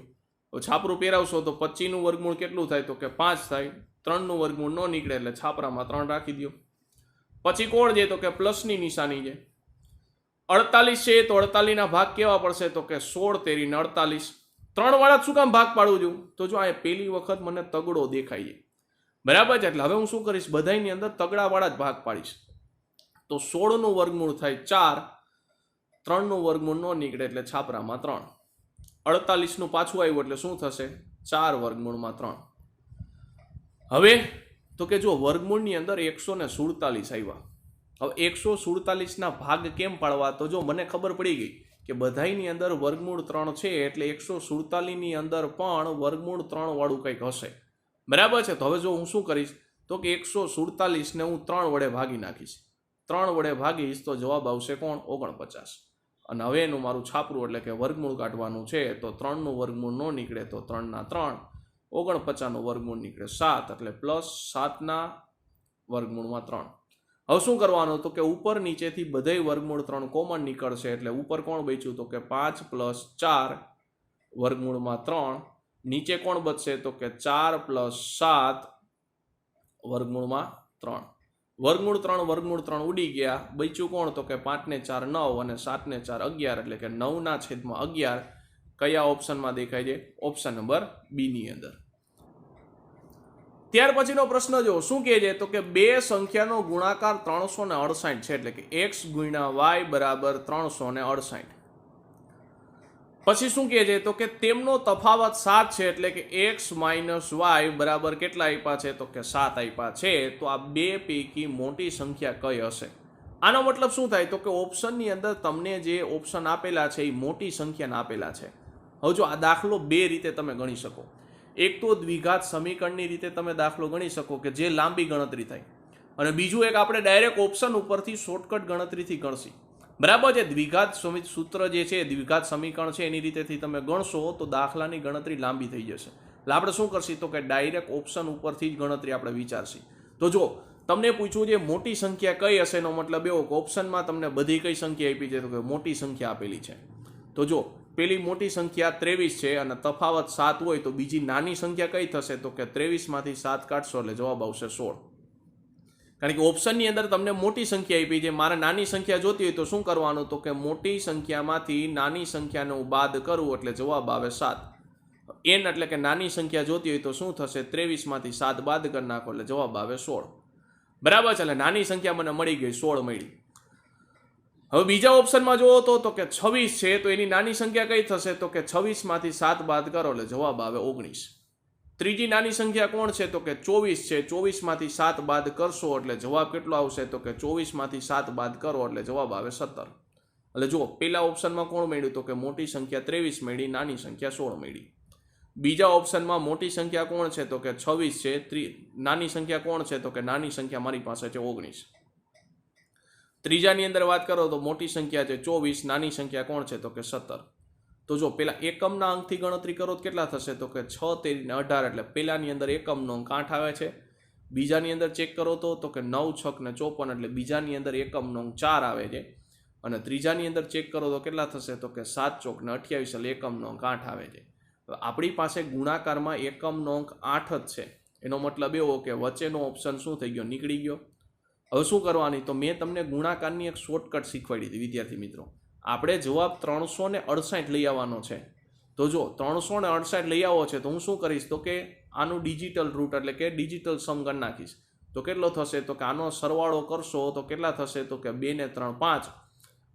તો છાપરું પહેરાવશો તો 25 નું વર્ગમૂળ કેટલું થાય તો કે 5 થાય. 3 નું વર્ગમૂળ ન નીકળે એટલે છાપરામાં 3 રાખી દો. પછી કોણ છે તો કે પ્લસની નિશાની છે. 48 છે તો 48 ના ભાગ કેવા પડશે તો કે 16 તેરી 48. 3 વાળા શું કામ ભાગ પાડું છું તો જો આ પહેલી વખત મને તગડો દેખાય છે, બરાબર છે. એટલે હવે હું શું કરીશ, બધાની અંદર તગડા વાળા જ ભાગ પાડીશ. તો 16 નું વર્ગમૂળ થાય 4, 3 નું વર્ગમૂળ ન નીકળે એટલે છાપરામાં 3. 48 નું પાછું આવ્યું એટલે શું થશે 4 વર્ગમૂળમાં 3. હવે તો કે જો વર્ગમૂળની અંદર 147 આવ્યા. હવે 147 ના ભાગ કેમ પાડવા તો જો મને ખબર પડી ગઈ કે બધાની અંદર વર્ગમૂળ 3 છે એટલે 147 ની અંદર પણ વર્ગમૂળ 3 વાળું કંઈક હશે, બરાબર છે. તો હવે જો હું શું કરીશ તો કે 147 ને હું 3 વડે ભાગી નાખીશ. 3 વડે ભાગીશ તો જવાબ આવશે કોણ 49. અને હવે એનું મારું છાપરું એટલે કે વર્ગમૂળ કાઢવાનું છે. તો 3 નું વર્ગમૂળ ન નીકળે તો 3 ના 3, 49 નું વર્ગમૂળ નીકળે 7 એટલે +7 ના વર્ગમૂળમાં 3. હવે શું કરવાનું તો કે ઉપર નીચેથી બધે વર્ગમૂળ 3 કોમન નીકળશે એટલે ઉપર કોણ બચ્યું તો કે 5 + 4 વર્ગમૂળમાં 3. નીચે કોણ બચશે તો કે 4 + 7 વર્ગમૂળમાં 3. વર્ગમૂળ 3 ઉડી ગયા. બચ્યું કોણ તો કે 5 ને 4 9 અને 7 ને 4 11 એટલે કે 9/11 કયા ઓપ્શનમાં દેખાય છે? ઓપ્શન નંબર બી ની અંદર. ત્યાર પછીનો પ્રશ્ન જો શું કહે છે તો કે બે સંખ્યાનો ગુણાકાર 368 છે એટલે કે x * y = 368. પછી શું કહે છે તો કે તેમનો તફાવત 7 છે એટલે કે x - y બરાબર કેટલા આપ્યા છે તો કે 7 આપ્યા છે. તો આ બે પૈકી મોટી સંખ્યા કઈ હશે? આનો મતલબ શું થાય તો કે ઓપ્શનની અંદર તમને જે ઓપ્શન આપેલા છે એ મોટી સંખ્યાના આપેલા છે. હવે જો આ દાખલો બે રીતે તમે ગણી શકો. એક તો દ્વિઘાત સમીકરણની રીતે તમે દાખલો ગણી શકો કે જે લાંબી ગણતરી થાય, અને બીજું એક આપણે ડાયરેક્ટ ઓપ્શન ઉપરથી શોર્ટકટ ગણતરીથી ગણશી. બરાબર છે. દ્વિઘાત સૂત્ર જે છે, દ્વિઘાત સમીકરણ છે, એની રીતેથી તમે ગણશો તો દાખલાની ગણતરી લાંબી થઈ જશે. એટલે આપણે શું કરશી તો કે ડાયરેક્ટ ઓપ્શન ઉપરથી જ ગણતરી આપણે વિચારશી. તો જો તમને પૂછવું છે મોટી સંખ્યા કઈ હશે, એનો મતલબ એવો કે ઓપ્શનમાં તમને બધી કઈ સંખ્યા આપી છે તો કે મોટી સંખ્યા આપેલી છે. તો જો પેલી મોટી સંખ્યા 23 છે અને તફાવત 7 હોય તો બીજી નાની સંખ્યા કઈ થશે તો કે 23 માંથી 7 કાઢશો એટલે જવાબ આવશે 16. કારણ કે ઓપ્શનની અંદર તમને મોટી સંખ્યા આપી છે, મારે નાની સંખ્યા જોતી હોય તો શું કરવાનું તો કે મોટી સંખ્યામાંથી નાની સંખ્યાને હું બાદ કરું એટલે જવાબ આવે 7. n એટલે કે નાની સંખ્યા જોતી હોય તો શું થશે 23 માંથી 7 બાદ કરી નાખો એટલે જવાબ આવે 16. બરાબર છે. એટલે નાની સંખ્યા મને મળી ગઈ, 16 મળી. હવે બીજા ઓપ્શનમાં જોવો તો કે 26 છે તો એની નાની સંખ્યા કઈ થશે તો કે 26 માંથી 7 બાદ કરો એટલે જવાબ આવે 19. ત્રીજી નાની સંખ્યા કોણ છે તો કે 24 છે, 24 માંથી 7 બાદ કરશો એટલે જવાબ કેટલો આવશે તો કે 24 માંથી 7 બાદ કરો એટલે જવાબ આવે 17. એટલે જુઓ પેલા ઓપ્શનમાં કોણ મળ્યું તો કે મોટી સંખ્યા 23 મળી, નાની સંખ્યા 16 મળી. બીજા ઓપ્શનમાં મોટી સંખ્યા કોણ છે તો કે 26 છે, નાની સંખ્યા કોણ છે તો કે નાની સંખ્યા મારી પાસે છે 19. ત્રીજાની અંદર વાત કરો તો મોટી સંખ્યા છે 24, નાની સંખ્યા કોણ છે તો કે 17. તો જો પેલા એકમના અંકથી ગણતરી કરો તો કેટલા થશે તો કે 6 તેરી 18 એટલે પેલાની અંદર એકમનો અંક 8 આવે છે. બીજાની અંદર ચેક કરો તો કે 9 6 ને 54 એટલે બીજાની અંદર એકમનો અંક 4 આવે છે. અને ત્રીજાની અંદર ચેક કરો તો કેટલા થશે તો કે 7 ચોક ને 28 એટલે એકમનો અંક 8 આવે છે. આપણી પાસે ગુણાકારમાં એકમનો અંક 8 જ છે, એનો મતલબ એવો કે વચ્ચેનો ઓપ્શન શું થઈ ગયો, નીકળી ગયો. હવે શું કરવાની તો મેં તમને ગુણાકારની એક શોર્ટકટ શીખવાડી હતી વિદ્યાર્થી મિત્રો. આપણે જવાબ 368 લઈ આવવાનો છે. તો જો 368 લઈ આવો છે તો હું શું કરીશ તો કે આનું ડિજિટલ રૂટ એટલે કે ડિજિટલ સમ કરી નાખીશ. તો કેટલો થશે તો કે આનો સરવાળો કરશો તો કેટલા થશે તો કે 2 ને 3 5.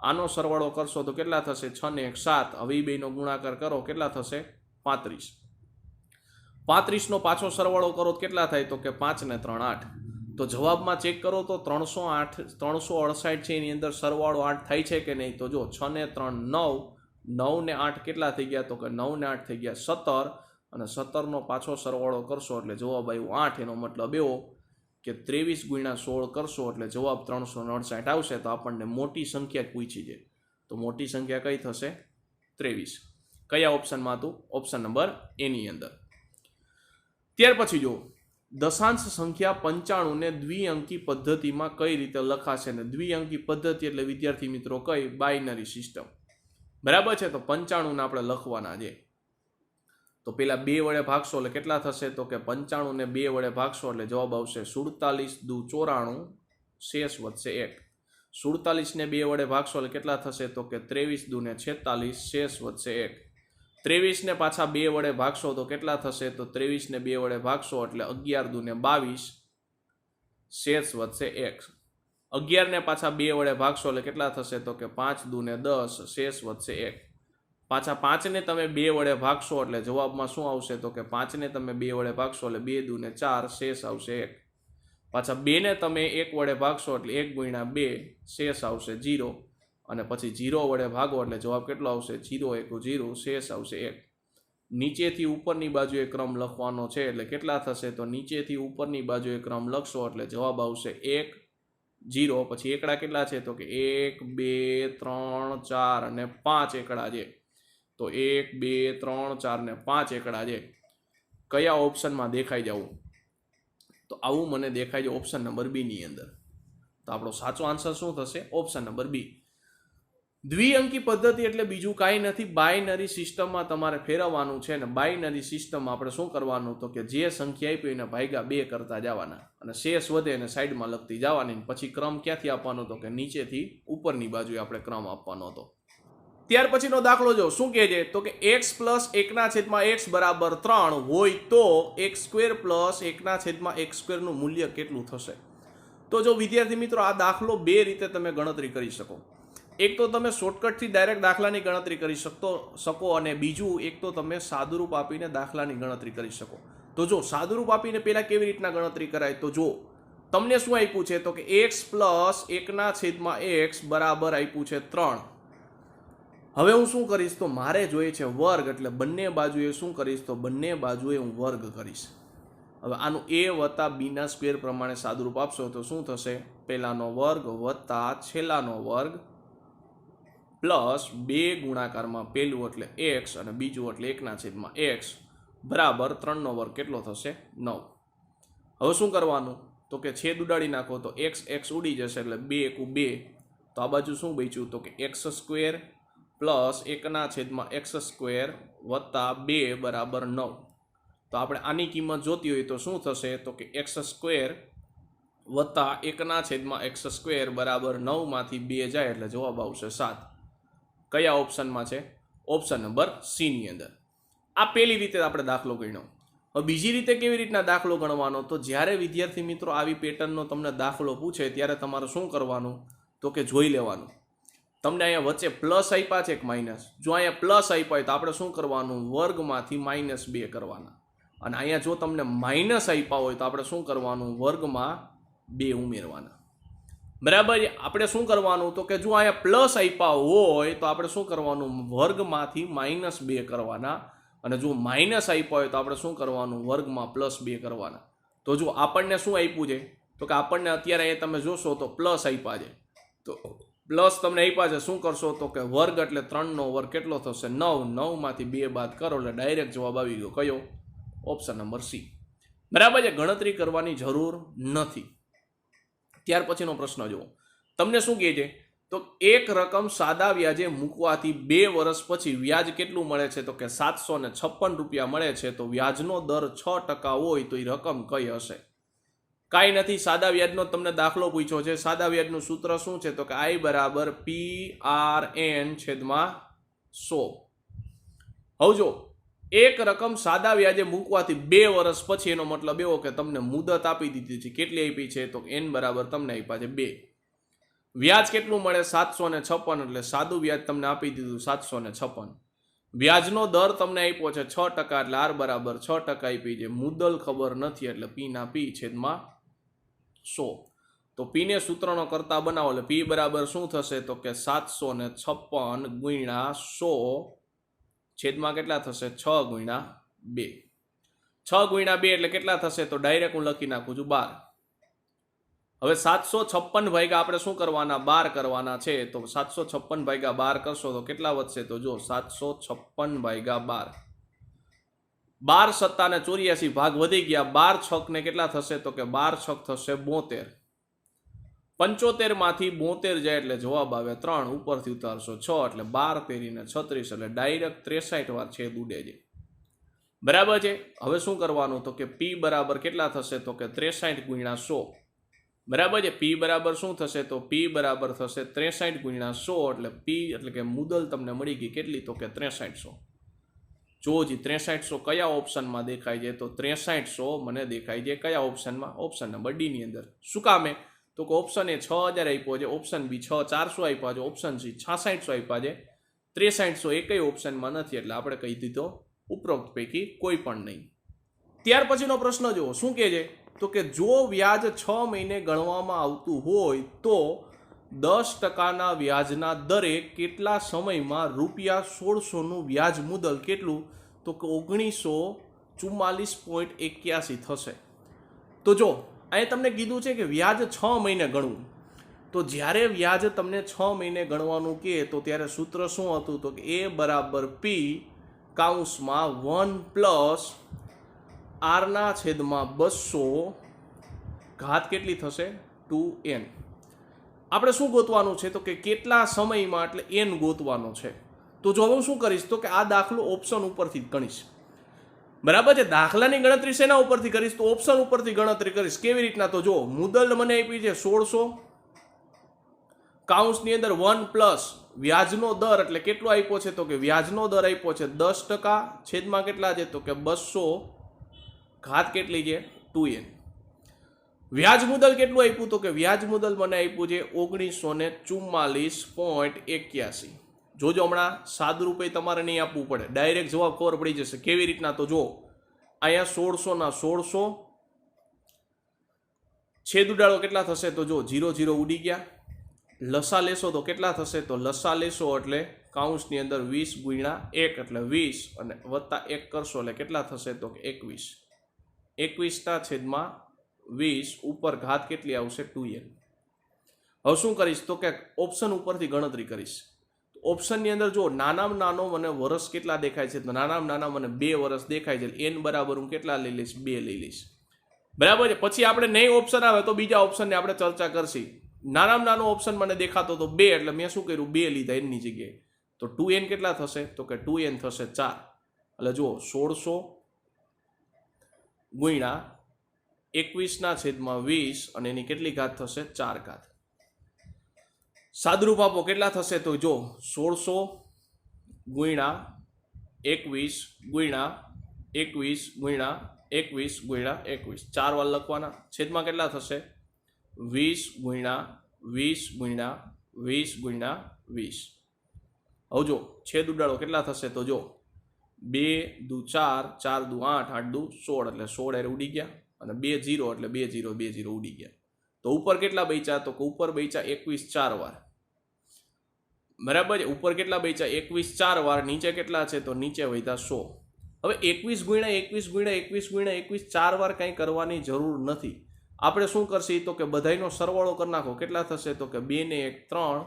આનો સરવાળો કરશો તો કેટલા થશે 6 ને 1 7. હવે એ બેનો ગુણાકાર કરો કેટલા થશે 35. 35 નો પાછો સરવાળો કરો તો કેટલા થાય તો કે 5 ને 3 8. તો જવાબમાં ચેક કરો તો 368 છે એની અંદર સરવાળો 8 થાય છે કે નહીં. તો જો 6 ને 3 9, 9 ને 8 કેટલા થઈ ગયા તો કે 9 ને 8 થઈ ગયા 17, અને 17 નો પાછો સરવાળો કરશો એટલે જવાબ આવ્યો 8. એનો મતલબ એવો કે 23 ગુણ્યા 16 કરશો એટલે જવાબ 368 આવશે. તો આપણને મોટી સંખ્યા જ પૂછી છે, તો મોટી સંખ્યા કઈ થશે 23. કયા ઓપ્શનમાં હતું? ઓપ્શન નંબર એ ની અંદર. ત્યાર પછી જો દશાંશ સંખ્યા 95 ને દ્વિઅંકી પદ્ધતિમાં કઈ રીતે લખાશે, ને દ્વિઅંકી પદ્ધતિ એટલે વિદ્યાર્થી મિત્રો કઈ બાઇનરી સિસ્ટમ. બરાબર છે. તો 95 ને આપણે લખવાના છે. તો પેલા 2 વડે ભાગશો એટલે કેટલા થશે તો કે 95 ને 2 વડે ભાગશો એટલે જવાબ આવશે 47 દુ 94, શેષ વધશે 1. 47 ને 2 વડે ભાગશો એટલે કેટલા થશે તો કે 23 દુ ને 46, શેષ વધશે 1. 23 ને પાછા 2 વડે ભાગશો તો કેટલા થશે તો 23 ને 2 વડે ભાગશો એટલે 11 દુ ને 22, શેષ વધશે 1. 11 ને પાછા 2 વડે ભાગશો એટલે કેટલા થશે તો કે 5 દુ ને 10, શેષ વધશે 1. પાછા 5 ને તમે 2 વડે ભાગશો એટલે જવાબમાં શું આવશે તો કે 5 ને તમે 2 વડે ભાગશો એટલે 2 દુ ને 4, શેષ આવશે 1. પાછા 2 ને તમે 1 વડે ભાગશો એટલે 1 ગુણ્યા 2, શેષ આવશે 0. અને પછી 0 વડે ભાગો એટલે જવાબ કેટલો આવશે 0 1 0, શેષ આવશે 1. નીચેથી ઉપરની બાજુએ ક્રમ લખવાનો છે એટલે કેટલા થશે તો નીચેથી ઉપરની બાજુએ ક્રમ લખશો એટલે જવાબ આવશે 1 0. પછી એકડા કેટલા છે તો કે 1 2 3 4 અને 5 એકડા છે. તો 1 2 3 4 ને 5 એકડા છે. કયા ઓપ્શનમાં દેખાઈ જવું તો આવું મને દેખાય છે ઓપ્શન નંબર બી ની અંદર. તો આપણો સાચો આન્સર શું થશે? ઓપ્શન નંબર બી. દ્વિઅંકી પદ્ધતિ એટલે બીજું કાંઈ નથી, બાઇનરી સિસ્ટમમાં તમારે ફેરવવાનું છે. અને બાઇનરી સિસ્ટમમાં આપણે શું કરવાનું તો કે જે સંખ્યા આપી એને ભાગ્યા 2 કરતા જવાના, અને શેષ વધે એને સાઈડમાં લખતી જવાની. પછી ક્રમ ક્યાંથી આપવાનો તો કે નીચેથી ઉપરની બાજુએ આપણે ક્રમ આપવાનો હતો. ત્યાર પછીનો દાખલો જો શું કહે છે તો કે x પ્લસ 1/x બરાબર 3 હોય તો x² પ્લસ 1/x² નું મૂલ્ય કેટલું થશે? તો જો વિદ્યાર્થી મિત્રો આ દાખલો બે રીતે તમે ગણતરી કરી શકો. એક તો તમે શોર્ટકટથી ડાયરેક્ટ દાખલાની ગણતરી કરી શકો, અને બીજું એક તો તમે સાદુરૂપ આપીને દાખલાની ગણતરી કરી શકો. તો જો સાદુરૂપ આપીને પહેલા કેવી રીતના ગણતરી કરાય તો જો તમને શું આપ્યું છે તો કે x પ્લસ 1/x બરાબર આપ્યું છે 3. હવે હું શું કરીશ તો મારે જોઈએ છે વર્ગ, એટલે બંને બાજુએ શું કરીશ તો બંને બાજુએ હું વર્ગ કરીશ. હવે આનું a વત્તા બીના સ્ક્વેર પ્રમાણે સાદુરૂપ આપશો તો શું થશે? પહેલાનો વર્ગ વત્તા છેલ્લાનો વર્ગ પ્લસ 2 ગુણાકારમાં પહેલું એટલે x અને બીજું એટલે 1/x બરાબર 3નો વર્ગ કેટલો થશે? 9. હવે શું કરવાનું તો કે છેદ ઉડાડી નાખો તો x ઉડી જશે એટલે 2 × 2. તો આ બાજુ શું બચ્યું તો કે x² પ્લસ 1/x² વત્તા 2 બરાબર 9. તો આપણે આની કિંમત જોતી હોય તો શું થશે તો કે x² વત્તા 1/x² બરાબર 9 માંથી 2 જાય એટલે જવાબ આવશે 7. કયા ઓપ્શનમાં છે? ઓપ્શન નંબર સી ની અંદર. આ પહેલી રીતે આપણે દાખલો ગણ્યો. હવે બીજી રીતે કેવી રીતના દાખલો ગણવાનો? તો જ્યારે વિદ્યાર્થી મિત્રો આવી પેટર્નનો તમને દાખલો પૂછે ત્યારે તમારે શું કરવાનું તો કે જોઈ લેવાનું. તમને અહીંયા વચ્ચે પ્લસ આપ્યા છે કે માઇનસ? જો અહીંયા પ્લસ આપ્યા હોય તો આપણે શું કરવાનું? વર્ગમાંથી -2 કરવાના. અને અહીંયા જો તમને માઇનસ આપ્યા હોય તો આપણે શું કરવાનું? વર્ગમાં 2 ઉમેરવાના. બરાબર. આપણે શું કરવાનું તો કે જો અહીંયા પ્લસ આપ્યા હોય તો આપણે શું કરવાનું? વર્ગમાંથી -2 કરવાના. અને જો માઇનસ આપ્યા હોય તો આપણે શું કરવાનું? વર્ગમાં +2 કરવાના. તો જો આપણને શું આપ્યું છે તો કે આપણને અત્યારે અહીંયા તમે જોશો તો પ્લસ આપ્યા છે. તો પ્લસ તમને આપ્યા છે, શું કરશો તો કે વર્ગ એટલે 3નો વર્ગ કેટલો થશે? 9. 9 માંથી 2 બાદ કરો એટલે ડાયરેક્ટ જવાબ આવી ગયો. કયો? Option number C. બરાબર છે. ગણતરી કરવાની જરૂર નથી. ત્યાર પછીનો પ્રશ્ન જુઓ. તમને શું કહે છે તો એક રકમ સાદા વ્યાજે મૂકવાથી 2 વર્ષ પછી વ્યાજ કેટલું મળે છે તો કે 756 રૂપિયા મળે છે. તો વ્યાજનો દર 6% હોય તો એ રકમ કઈ હશે? કાંઈ નથી, સાદા વ્યાજનો તમને દાખલો પૂછ્યો છે. સાદા વ્યાજનું સૂત્ર શું છે તો કે I બરાબર PRN/100. હવે જો એક રકમ સાદા વ્યાજે મૂકવાથી 2 વર્ષ પછી, એનો મતલબ એવો કે તમને મુદત આપી દીધી છે. કેટલી આપી છે તો n બરાબર તમને આપ્યા છે 2. વ્યાજ કેટલું મળે? 756. એટલે સાદું વ્યાજ તમને આપી દીધું 756. વ્યાજનો દર તમને આપ્યો છે 6%, એટલે r બરાબર 6% આપી છે. મુદ્દલ ખબર નથી એટલે p ના p છેદમાં 100. તો p ને સૂત્રનો કરતા બનાવો એટલે p બરાબર શું થશે તો કે 756 ગુણ્યા 100 છેદમાં કેટલા થશે? 6 ગુણ્યા 2. 6 ગુણ્યા 2 એટલે કેટલા થશે? તો ડાયરેક્ટ હું લખી નાખું છું 12. હવે 756 ભાગ્યા આપણે શું કરવાના? 12 કરવાના છે. તો 756 ભાગ્યા 12 કરશો તો કેટલા વધશે? તો જો 756 ભાગ્યા 12. 12 સત્તા ને 84 ભાગ વધી ગયા. 12 છક ને કેટલા થશે તો કે 12 છક થશે 72. 75 માંથી 72 જાય એટલે જવાબ આવે 3. ઉપરથી ઉતારશો 6 એટલે 12 તેરીને 36 એટલે ડાયરેક્ટ 63 વાર છેદ ઉડે છે. બરાબર છે. હવે શું કરવાનું તો કે p બરાબર કેટલા થશે તો કે 63 ગુણ્યા 100. બરાબર છે. p બરાબર શું થશે તો p બરાબર થશે 63 ગુણ્યા 100 એટલે p એટલે કે મુદલ તમને મળી ગઈ કેટલી તો કે 6300. જોજી 6300 કયા ઓપ્શનમાં દેખાય છે? તો 6300 મને દેખાય છે કયા ઓપ્શનમાં? ઓપ્શન નંબર ડી ની અંદર. શું કામે? તો કે ઓપ્શન એ 6000 આપ્યો છે, ઓપ્શન બી 6400 આપ્યા છે, ઓપ્શન સી 6600 આપ્યા છે. 6300 એ કઈ ઓપ્શનમાં નથી એટલે આપણે કહી દીધો ઉપરોક્ત પૈકી કોઈ પણ નહીં. ત્યાર પછીનો પ્રશ્ન જુઓ. શું કહે છે તો કે જો વ્યાજ 6 મહિને ગણવામાં આવતું હોય તો 10%ના વ્યાજના દરે કેટલા સમયમાં ₹1600નું વ્યાજ મુદલ કેટલું તો કે 1944.81 થશે. તો જો અહીંયા તમને કીધું છે કે વ્યાજ 6 મહિને ગણવું. તો જ્યારે વ્યાજ તમને 6 મહિને ગણવાનું કહે તો ત્યારે સૂત્ર શું હતું તો કે a બરાબર p કૌંસમાં 1 + r/200 ઘાત કેટલી થશે? 2n. આપણે શું ગોતવાનું છે તો કે કેટલા સમયમાં એટલે n ગોતવાનો છે. તો જો હું શું કરીશ તો કે આ દાખલો ઓપ્શન ઉપરથી જ ગણીશ. બરાબર છે. દાખલાની ગણતરી શેના ઉપરથી કરીશ તો ઓપ્શન ઉપરથી ગણતરી કરીશ. કેવી રીતના? તો જો મુદલ મને આપી છે 1600, કૌંસની અંદર 1 + વ્યાજનો દર એટલે કેટલો આપ્યો છે તો કે વ્યાજનો દર આપ્યો છે 10%, છેદમાં કેટલા છે તો કે 200, ઘાત કેટલી છે 2n. વ્યાજ મુદલ કેટલું આપ્યું તો કે વ્યાજ મુદલ મને આપ્યું છે 1944.81. જોજો હમણાં સાદું રૂપે તમારે નહીં આપવું પડે, ડાયરેક્ટ જવાબ ખબર પડી જશે. કેવી રીતના? તો જો અહીંયા 1600 ના 1600 છેદ ઉડાડો કેટલા થશે તો જો 0 0 ઉડી ગયા. લસા લેશો તો કેટલા થશે તો લસા લેશો એટલે કૌંસની અંદર 20 ગુણ્યા 1 એટલે 20 અને વત્તા 1 કરશો એટલે કેટલા થશે તો કે 21. 21 છેદમાં 20 ઉપર ઘાત કેટલી આવશે 2n. હવે શું કરીશ તો કે ઓપ્શન ઉપરથી ગણતરી કરીશ. ઓપ્શનની અંદર જો નાનામાં નાનો મને વર્ષ કેટલા દેખાય છે તો નાનામાં નાના મને 2 વર્ષ દેખાય છે. n બરાબર હું કેટલા લઈ લઈશ 2 લઈ લઈશ. બરાબર છે. પછી આપણે નહીં ઓપ્શન આવે તો બીજા ઓપ્શનને આપણે ચર્ચા કરશી. નાનામાં નાનો ઓપ્શન મને દેખાતો તો 2 એટલે મેં શું કર્યું 2 લીધા એની જગ્યાએ. તો 2n કેટલા થશે તો કે 2n થશે 4. એટલે જુઓ 1600 ગુણ્યા 21 છેદમાં 20 અને એની કેટલી ઘાત થશે 4 ઘાત. સાદરૂપ આપો કેટલા થશે તો જો 1600 ગુણ્યા 21 ગુણ્યા 21 ગુણ્યા 21 ગુણ્યા 21 4 વાર લખવાના. છેદમાં કેટલા થશે 20 ગુણ્યા 20 ગુણ્યા 20 ગુણ્યા 20. હવે જો છેદ ઉડાડો કેટલા થશે તો જો 2 દુ 4 4 દુ 8 8 દુ 16 એટલે 16 એ ઉડી ગયા અને 2 0 એટલે 2 0 2 0 ઉડી ગયા. તો ઉપર કેટલા બચ્યા તો કે ઉપર બચ્યા 21 4 વાર. બરાબર છે. ઉપર કેટલા બચ્યા 21 4 વાર. નીચે કેટલા છે તો નીચે વધ્યા 100. હવે 21 ગુણ્યા 21 ગુણ્યા 21 ગુણ્યા 21 4 વાર કંઈ કરવાની જરૂર નથી. આપણે શું કરશી તો કે બધાયનો સરવાળો કરી નાખો. કેટલા થશે તો કે 2 ને 1 3.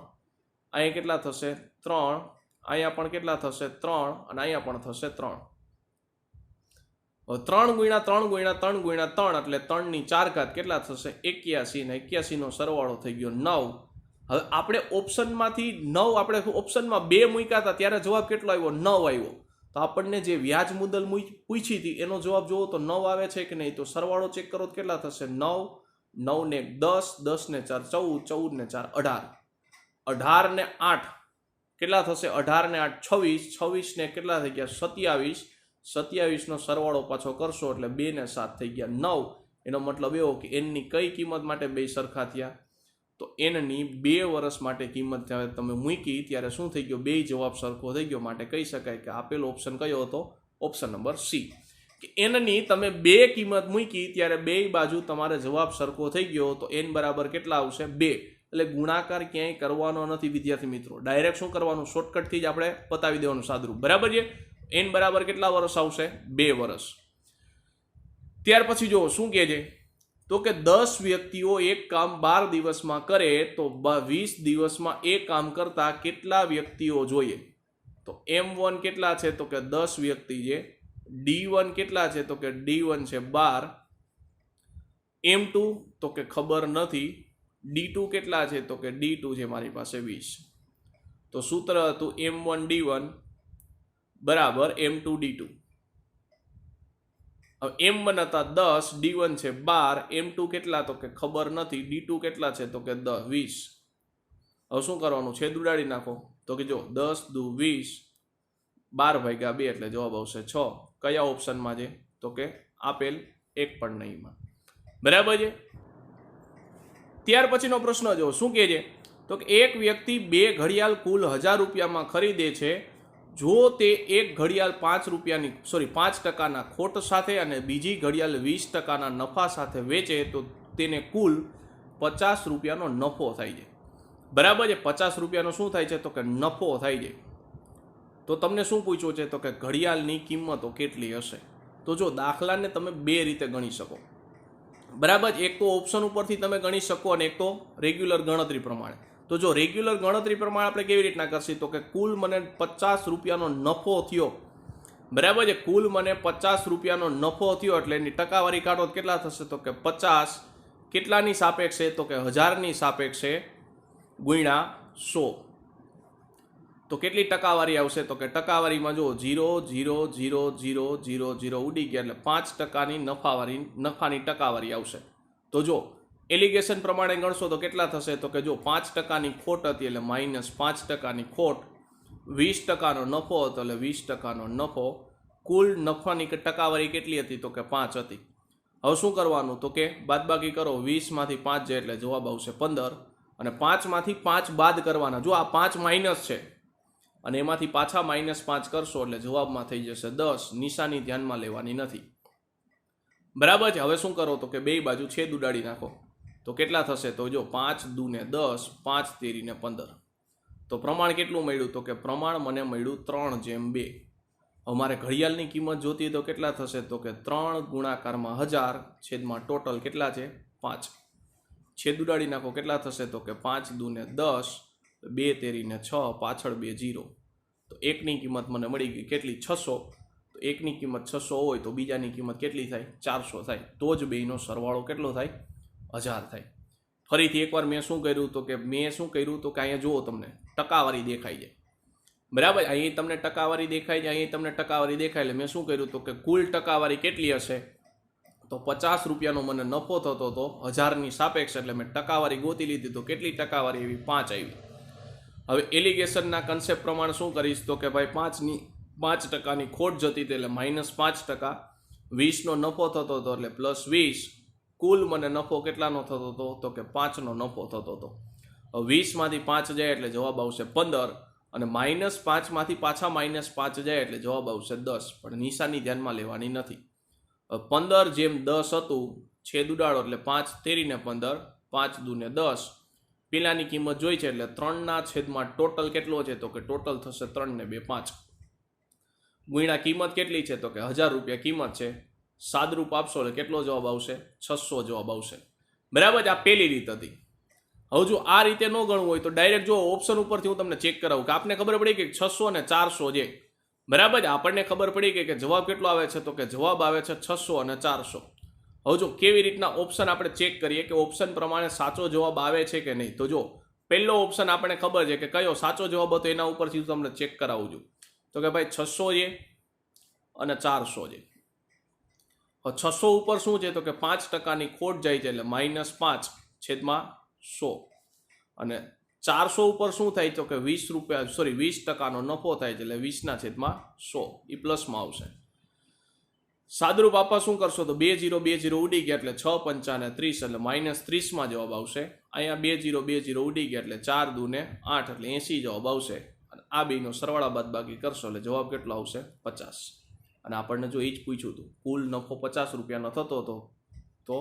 અહીંયા કેટલા થશે 3. અહીંયા પણ કેટલા થશે 3 અને અહીંયા પણ થશે 3. 3 ગુણ્યા 3 ગુણ્યા 3 ગુણ્યા 3 એટલે 3 ની 4 ઘાત કેટલા થશે 81 ને 81 નો સરવાળો થઈ ગયો 9. હવે આપણે ઓપ્શનમાંથી 9 આપણે ઓપ્શનમાં 2 મૂક્યા હતા ત્યારે જવાબ કેટલો આવ્યો 9 આવ્યો. તો આપણને જે વ્યાજ મુદ્દલ પૂછી હતી એનો જવાબ જોવો તો 9 આવે છે કે નહીં. તો સરવાળો ચેક કરો તો કેટલા થશે 9 9 ને 10 10 ને 4 14 14 ને 4 18 18 ને 8 કેટલા થશે 18 ને 8 26 26 ને કેટલા થઈ ગયા 27 27 નો સરવાળો પાછો કરશો એટલે 2 ને 7 થઈ ગયા 9. એનો મતલબ એવો કે n ની કઈ કિંમત માટે બે સરખા થયા તો n ની 2 વર્ષ માટે કિંમત તમે મૂકી ત્યારે શું થઈ ગયો બે જવાબ સરખો થઈ ગયો. માટે કહી શકાય કે આપેલો ઓપ્શન કયો હતો ઓપ્શન નંબર સી કે n ની તમે 2 કિંમત મૂકી ત્યારે બે બાજુ તમારે જવાબ સરખો થઈ ગયો તો n બરાબર કેટલા આવશે 2. એટલે ગુણાકાર ક્યાંય કરવાનો નથી વિદ્યાર્થી મિત્રો. ડાયરેક્ટ શું કરવાનું શોર્ટકટથી જ આપણે પતાવી દેવાનું સાદુરૂપ. બરાબર છે. n બરાબર કેટલા વર્ષ આવશે 2 વર્ષ. ત્યાર પછી જો શું કહે છે તો કે 10 વ્યક્તિઓ એક કામ 12 દિવસમાં કરે તો 20 દિવસમાં એ કામ કરતા કેટલા વ્યક્તિઓ જોઈએ. તો m1 કેટલા છે તો કે 10 વ્યક્તિ છે. d1 કેટલા છે તો કે d1 છે 12. m2 તો કે ખબર નથી. d2 કેટલા છે તો કે d2 છે મારી પાસે 20. તો સૂત્ર હતું m1 d1 બરાબર m2 d2. હવે m1 હતા 10 d1 છે 12 m2 કેટલા તો કે ખબર નથી d2 કેટલા છે તો કે 20. હવે શું કરવાનું છેદ ઉડાડી નાખો તો કે જો 10 દુ 20 12 ભાગ્યા 2 એટલે જવાબ આવશે 6. કયા ઓપ્શનમાં છે તો કે આપેલ એક પણ નહીંમાં. બરાબર છે. ત્યાર પછીનો પ્રશ્ન જો શું કહે છે તો કે એક વ્યક્તિ 2 ઘડિયાળ કુલ 1000 રૂપિયામાં ખરીદે છે. જો તે એક ઘડિયાળ 5 રૂપિયાની 5% ખોટ સાથે અને બીજી ઘડિયાળ 20% નફા સાથે વેચે તો તેને કુલ 50 રૂપિયાનો નફો થાય છે. બરાબર છે. 50 રૂપિયાનો શું થાય છે તો કે નફો થાય છે. તો તમને શું પૂછ્યું છે તો કે ઘડિયાળની કિંમતો કેટલી હશે. તો જો દાખલાને તમે 2 રીતે ગણી શકો. બરાબર. એક તો ઓપ્શન ઉપરથી તમે ગણી શકો અને એક તો રેગ્યુલર ગણતરી પ્રમાણે. તો જો રેગ્યુલર ગણતરી પ્રમાણે આપણે કેવી રીતના કરશી તો કે કુલ મને 50 રૂપિયાનો નફો થયો. બરાબર છે. કુલ મને 50 રૂપિયાનો નફો થયો એટલે એની ટકાવારી કાઢો કેટલા થશે તો કે 50 કેટલાની સાપેક્ષે તો કે 1000ની સાપેક્ષે ગુણ્યા 100. તો કેટલી ટકાવારી આવશે તો કે ટકાવારીમાં જો 0 0 0 0 0 0 ઉડી ગયા એટલે 5%ની નફાની ટકાવારી આવશે. તો જો એલિગેશન પ્રમાણે ગણશો તો કેટલા થશે તો કે જો 5%ની ખોટ હતી એટલે -5%ની ખોટ. 20%નો નફો હતો એટલે 20%નો નફો. કુલ નફાની ટકાવારી કેટલી હતી તો કે 5 હતી. હવે શું કરવાનું તો કે બાદબાકી કરો 20 માંથી 5 જાય એટલે જવાબ આવશે 15 અને 5 માંથી 5 બાદ કરવાના. જો આ 5 માઇનસ છે અને એમાંથી પાછા -5 કરશો એટલે જવાબમાં થઈ જશે 10. નિશાની ધ્યાનમાં લેવાની નથી. બરાબર છે. હવે શું કરો તો કે બે બાજુ છેદ ઉડાડી નાખો તો કેટલા થશે તો જો 5 દુ ને 10 5 તેરી ને 15. તો પ્રમાણ કેટલું મળ્યું? તો કે પ્રમાણ મને મળ્યું 3/2. હવે મારે ઘડિયાળની કિંમત જોતી તો કેટલા થશે? તો કે 3 ગુણાકારમાં 1000 છેદમાં ટોટલ કેટલા છે? 5. છેદ ઉડાડી નાખો, કેટલા થશે? તો કે 5 દુ ને 10, 2 તેરીને 6, પાછળ 2 0. તો એકની કિંમત મને મળી ગઈ કેટલી? 600. તો એકની કિંમત 600 હોય તો બીજાની કિંમત કેટલી થાય? 400 થાય. તો જ બેયનો સરવાળો કેટલો થાય? 1000 થાય. ફરીથી એકવાર મેં શું કર્યું? તો કે અહીંયા જુઓ, તમને ટકાવારી દેખાઈ જાય, બરાબર? અહીં તમને ટકાવારી દેખાય છે, અહીં તમને ટકાવારી દેખાય. એટલે મેં શું કર્યું? તો કે કુલ ટકાવારી કેટલી હશે? તો 50 રૂપિયાનો મને નફો થતો હતો 1000ની સાપેક્ષ, એટલે મેં ટકાવારી ગોતી લીધી. તો કેટલી ટકાવારી આવી? 5 આવી. હવે એલિગેશનના કન્સેપ્ટ પ્રમાણે શું કરીશ? તો કે ભાઈ 5% ખોટ જતી હતી એટલે -5%. 20નો નફો થતો હતો એટલે +20. કુલ મને નફો કેટલાનો થતો હતો? તો કે 5નો નફો થતો હતો. હવે 20માંથી 5 જાય એટલે જવાબ આવશે 15, અને -5માંથી પાછા -5 જાય એટલે જવાબ આવશે 10. પણ નિશાની ધ્યાનમાં લેવાની નથી. 15/10 હતું, છેદ ઉડાડો એટલે 5 તેરીને 15, 5 દુ ને 10. પેલાની કિંમત જોઈ છે એટલે 3ના છેદમાં ટોટલ કેટલો છે? તો કે ટોટલ થશે 3 ને 2 5. ગુણ્યા કિંમત કેટલી છે? તો કે 1000 રૂપિયા કિંમત છે. સાદરૂપ આપશો એટલે કેટલો જવાબ આવશે? 600 જવાબ આવશે, બરાબર? આ પહેલી રીત હતી. હવે જો આ રીતે ન ગણવું હોય તો ડાયરેક્ટ જો ઓપ્શન ઉપરથી હું તમને ચેક કરાવું કે આપને ખબર પડી કે 600 અને 400 છે, બરાબર? આપણને ખબર પડી કે જવાબ કેટલો આવે છે? તો કે જવાબ આવે છે 600 અને 400. હવે જો કેવી રીતના ઓપ્શન આપણે ચેક કરીએ કે ઓપ્શન પ્રમાણે સાચો જવાબ આવે છે કે નહીં. તો જો પહેલો ઓપ્શન આપણને ખબર છે કે કયો સાચો જવાબ હતો, એના ઉપરથી તમને ચેક કરાવું છું. તો કે ભાઈ 600 છે અને 400 છે. હવે 600 ઉપર શું છે? તો કે 5%ની ખોટ જાય છે એટલે -5/100. અને 400 ઉપર શું થાય? તો કે 20%નો નફો થાય છે એટલે 20/100 એ પ્લસમાં આવશે. સાદરૂપ આપવા શું કરશો? તો 2 0 2 0 ઉડી ગયા એટલે 6 5 ને 30 એટલે -30માં જવાબ આવશે. અહીંયા 2 0 2 0 ઉડી ગયા એટલે 4 દુ ને 8 એટલે 80 જવાબ આવશે. અને આ બેનો સરવાળા બાદબાકી કરશો એટલે જવાબ કેટલો આવશે? 50. અને આપણને જો એ જ પૂછ્યું હતું, કુલ નફો 50 રૂપિયાનો થતો હતો, તો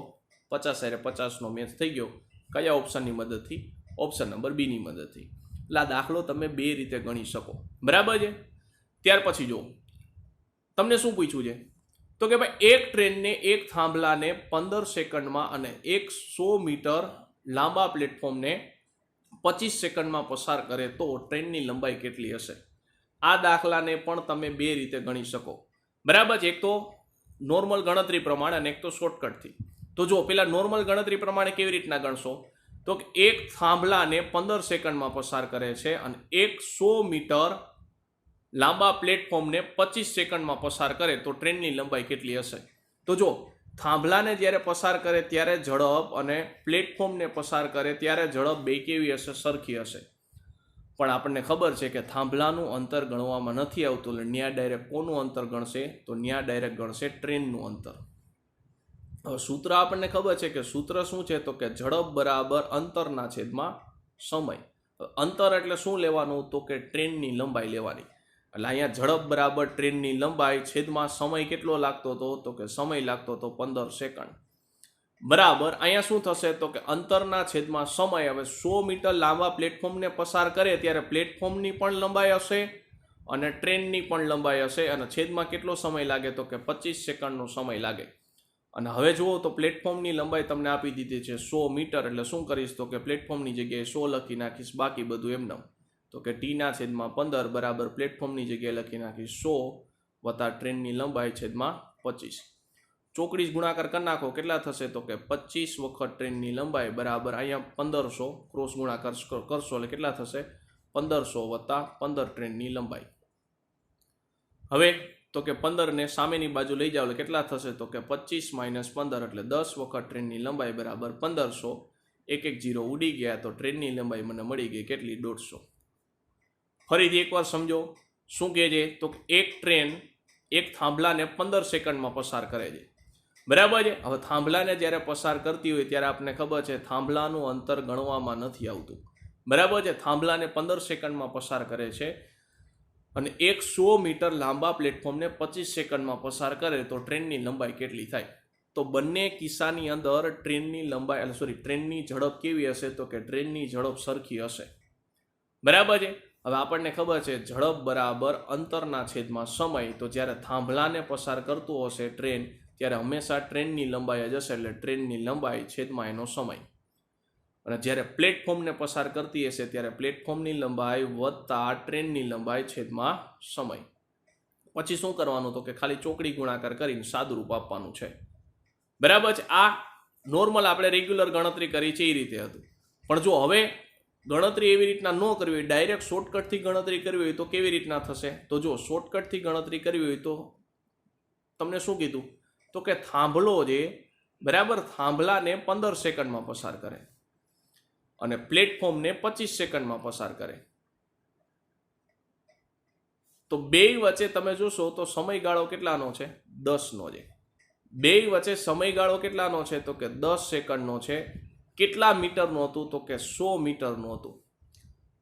50 હારે 50નો મેચ થઈ ગયો. કયા ઓપ્શનની મદદથી? ઓપ્શન નંબર બીની મદદથી. એટલે આ દાખલો તમે 2 રીતે ગણી શકો, બરાબર છે? ત્યાર પછી જો તમને શું પૂછ્યું છે? તો કે ભાઈ એક ટ્રેનને એક થાંભલાને 15 સેકન્ડમાં અને 100 મીટર લાંબા પ્લેટફોર્મને 25 સેકન્ડમાં પસાર કરે તો ટ્રેનની લંબાઈ કેટલી હશે? આ દાખલાને પણ તમે 2 રીતે ગણી શકો, બરાબર છે? એક તો નોર્મલ ગણતરી પ્રમાણે અને એક તો શોર્ટકટથી. તો જો પેલા નોર્મલ ગણતરી પ્રમાણે કેવી રીતના ગણશો? તો કે એક થાંભલાને 15 સેકન્ડમાં પસાર કરે છે અને 100 મીટર લાંબા પ્લેટફોર્મને 25 સેકન્ડમાં પસાર કરે તો ટ્રેનની લંબાઈ કેટલી હશે? તો જો થાંભલાને જ્યારે પસાર કરે ત્યારે ઝડપ અને પ્લેટફોર્મને પસાર કરે ત્યારે ઝડપ બે કેવી હશે? સરખી હશે. પણ આપણને ખબર છે કે થાંભલાનું અંતર ગણવામાં નથી આવતું, એટલે ન્યા ડાયરેક્ટ કોનું અંતર ગણશે? તો ન્યા ડાયરેક્ટ ગણશે ટ્રેનનું અંતર. હવે સૂત્ર આપણને ખબર છે કે સૂત્ર શું છે? તો કે ઝડપ બરાબર અંતરના છેદમાં સમય. અંતર એટલે શું લેવાનું? તો કે ટ્રેનની લંબાઈ લેવાની. એટલે અહીંયા ઝડપ બરાબર ટ્રેનની લંબાઈ છેદમાં સમય કેટલો લાગતો હતો? તો કે સમય લાગતો હતો 15 સેકન્ડ, બરાબર. અહીંયા શું થશે? તો કે અંતરના છેદમાં સમય. હવે 100 મીટર લાંબા પ્લેટફોર્મને પસાર કરે ત્યારે પ્લેટફોર્મની પણ લંબાઈ હશે અને ટ્રેનની પણ લંબાઈ હશે, અને છેદમાં કેટલો સમય લાગે? તો કે 25 સેકન્ડનો સમય લાગે. અને હવે જુઓ તો પ્લેટફોર્મની લંબાઈ તમને આપી દીધી છે 100 મીટર, એટલે શું કરીશ? તો કે પ્લેટફોર્મની જગ્યાએ 100 લખી નાખીશ, બાકી બધું એમને. તો કે t/15 બરાબર પ્લેટફોર્મની જગ્યાએ લખી નાખીશ 100 વત્તા ટ્રેનની લંબાઈ છેદમાં 25. ચોકડીસ ગુણાકાર કરી નાખો, કેટલા થશે? તો કે 25 વખત ટ્રેનની લંબાઈ બરાબર અહીંયા 1500 ક્રોસ ગુણાકાર કરશો એટલે કેટલા થશે? 1500 વત્તા 15 ટ્રેનની લંબાઈ. હવે તો કે 15ને સામેની બાજુ લઈ જાઓ એટલે કેટલા થશે? તો કે 25 - 15 એટલે 10 વખત ટ્રેનની લંબાઈ બરાબર 1500. 1 1 0 ઉડી ગયા તો ટ્રેનની લંબાઈ મને મળી ગઈ કેટલી? 150. ફરીથી એકવાર સમજો શું કહે છે? તો એક ટ્રેન એક થાંભલાને 15 સેકન્ડમાં પસાર કરે છે, બરાબર છે? હવે થાંભલાને જ્યારે પસાર કરતી હોય ત્યારે આપણને ખબર છે થાંભલાનું અંતર ગણવામાં નથી આવતું, બરાબર છે? થાંભલાને 15 સેકન્ડમાં પસાર કરે છે અને 100 મીટર લાંબા પ્લેટફોર્મને 25 સેકન્ડમાં પસાર કરે તો ટ્રેનની લંબાઈ કેટલી થાય? તો બંને કિસ્સાની અંદર ટ્રેનની લંબાઈ ટ્રેનની ઝડપ કેવી હશે? તો કે ટ્રેનની ઝડપ સરખી હશે. બરાબર છે. હવે આપણને ખબર છે ઝડપ બરાબર અંતરના છેદમાં સમય. તો જ્યારે થાંભલાને પસાર કરતું હશે ટ્રેન, ત્યારે હંમેશા ટ્રેનની લંબાઈ જ હશે, એટલે ટ્રેનની લંબાઈ છેદમાં એનો સમય. અને જ્યારે પ્લેટફોર્મને પસાર કરતી હશે ત્યારે પ્લેટફોર્મની લંબાઈ વત્તા ટ્રેનની લંબાઈ છેદમાં સમય. પછી શું કરવાનું? તો કે ખાલી ચોકડી ગુણાકાર કરીને સાદુરૂપ આપવાનું છે. બરાબર છે. આ નોર્મલ આપણે રેગ્યુલર ગણતરી કરી છે એ રીતે હતું. પણ જો હવે ગણતરી એવી રીતના ન કરવી હોય, ડાયરેક્ટ શોર્ટકટથી ગણતરી કરવી હોય તો કેવી રીતના થશે? તો જો શોર્ટકટથી ગણતરી કરવી હોય તો તમને શું કીધું? તો કે થાંભલો જે બરાબર થાંભલાને 15 સેકન્ડમાં પસાર કરે અને પ્લેટફોર્મને 25 સેકન્ડમાં પસાર કરે. તો બે વચ્ચે તમે જોશો તો સમયગાળો કેટલાનો છે? 10નો છે. બે વચ્ચે સમયગાળો કેટલાનો છે? તો કે 10 સેકન્ડનો છે. કેટલા મીટરનું હતું? તો કે 100 મીટરનું હતું.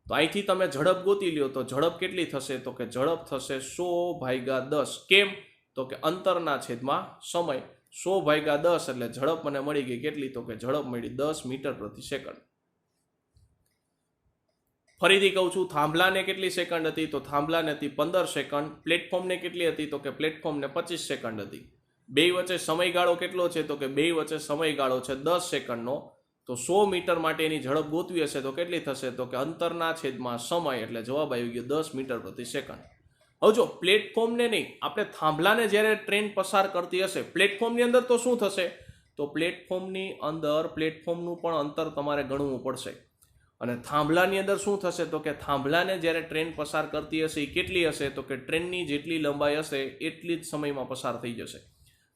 તો અહીંથી તમે ઝડપ ગોતી લ્યો તો ઝડપ કેટલી થશે? તો કે ઝડપ થશે 100/10. કેમ? તો કે અંતરના છેદમાં સમય. 100/10 એટલે ઝડપ મને મળી ગઈ કેટલી? તો કે ઝડપ મળી 10 મીટર પ્રતિ સેકન્ડ. ફરીથી કહું છું, થાંભલાને કેટલી સેકન્ડ હતી? તો થાંભલાને હતી 15 સેકન્ડ. પ્લેટફોર્મને કેટલી હતી? તો કે પ્લેટફોર્મને 25 સેકન્ડ હતી. બે વચ્ચે સમયગાળો કેટલો છે? તો કે બે વચ્ચે સમયગાળો છે 10 સેકન્ડનો. તો 100 મીટર માટેની ઝડપ ગોતવી હશે તો કેટલી થશે? તો કે અંતરના છેદમાં સમય, એટલે જવાબ આવી ગયો 10 મીટર પ્રતિ સેકન્ડ. હવે જો પ્લેટફોર્મને નહીં, આપણે થાંભલાને જ્યારે ટ્રેન પસાર કરતી હશે પ્લેટફોર્મની અંદર તો શું થશે? તો પ્લેટફોર્મની અંદર પ્લેટફોર્મનું પણ અંતર તમારે ગણવું પડશે. અને થાંભલાની અંદર શું થશે? તો કે થાંભલાને જ્યારે ટ્રેન પસાર કરતી હશે એ કેટલી હશે? તો કે ટ્રેનની જેટલી લંબાઈ હશે એટલી જ સમયમાં પસાર થઈ જશે.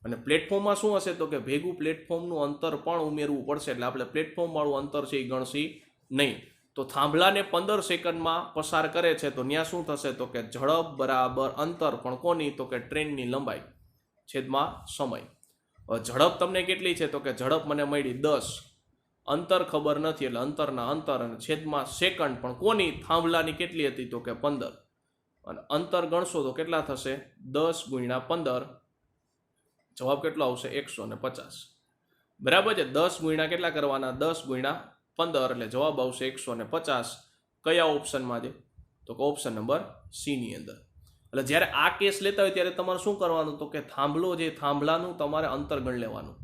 અને પ્લેટફોર્મમાં શું હશે? તો કે ભેગું પ્લેટફોર્મનું અંતર પણ ઉમેરવું પડશે, એટલે આપણે પ્લેટફોર્મવાળું અંતર છે એ ગણશી નહીં. તો થાંભલાને 15 સેકન્ડમાં પસાર કરે છે તો ત્યાં શું થશે? તો કે ઝડપ બરાબર અંતર પણ કોની? તો કે ટ્રેનની લંબાઈ છેદમાં સમય. ઝડપ તમને કેટલી છે? તો કે ઝડપ મને મળી 10. અંતર ખબર નથી એટલે અંતરના અંતર અને છેદમાં સેકન્ડ પણ કોની? થાંભલાની કેટલી હતી? તો કે 15. અને અંતર ગણશો તો કેટલા થશે? 10 × 15. જવાબ કેટલો આવશે? 150. બરાબર છે. 10 ગુણ્યા કેટલા કરવાના? 10 × 15 એટલે જવાબ આવશે 150. કયા ઓપ્શનમાં છે? તો કે ઓપ્શન નંબર સી ની અંદર. એટલે જ્યારે આ કેસ લેતા હોય ત્યારે તમારે શું કરવાનું? તો કે થાંભલો જે થાંભલાનું તમારે અંતર ગણ લેવાનું.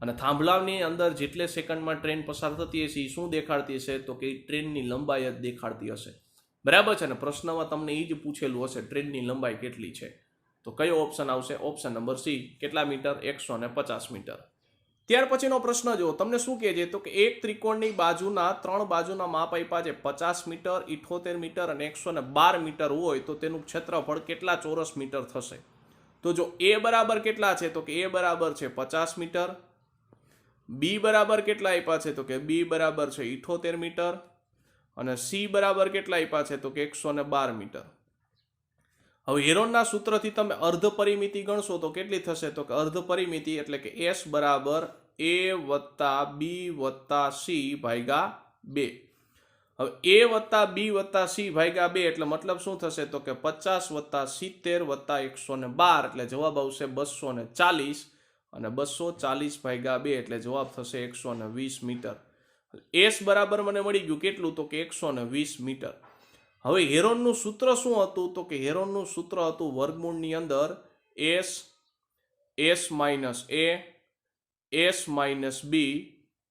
અને થાંભલાની અંદર જેટલે સેકન્ડમાં ટ્રેન પસાર થતી હશે એ શું દેખાડતી હશે? તો કે ટ્રેનની લંબાઈ જ દેખાડતી હશે. બરાબર છે ને? પ્રશ્નમાં તમને એ જ પૂછેલું હશે ટ્રેનની લંબાઈ કેટલી છે. તો કયો ઓપ્શન આવશે? Option number C. કેટલા મીટર? 150 મીટર. ત્યાર પછીનો પ્રશ્ન જુઓ, તમને શું કહે છે? તો કે એક ત્રિકોણની બાજુના 3 બાજુના માપ આપ્યા છે 50 મીટર, 78 મીટર અને 112 મીટર હોય તો તેનું ક્ષેત્રફળ કેટલા ચોરસ મીટર થશે? તો જો એ બરાબર કેટલા છે? તો કે એ બરાબર છે 50 મીટર. બી બરાબર કેટલા આપ્યા છે? તો કે બી બરાબર છે 78 મીટર. અને સી બરાબર કેટલા આપ્યા છે? તો કે 112 મીટર. હવે હેરોનના સૂત્રથી તમે અર્ધ પરિમિતિ ગણશો તો કેટલી થશે? તો કે અર્ધ પરિમિતિ એટલે કે S બરાબર A + B + C ભાગ્યા 2. હવે A + B + C ભાગ્યા 2 એટલે મતલબ શું થશે? તો કે 50 + 70 + 112 એટલે જવાબ આવશે 240. અને 240 ભાગ્યા 2 એટલે જવાબ થશે 120 મીટર. S બરાબર મને મળી ગયું કેટલું? તો કે 120 મીટર. હવે હેરોનનું સૂત્ર શું હતું? તો કે હેરોનનું સૂત્ર હતું વર્ગમૂળની અંદર S - A, S - B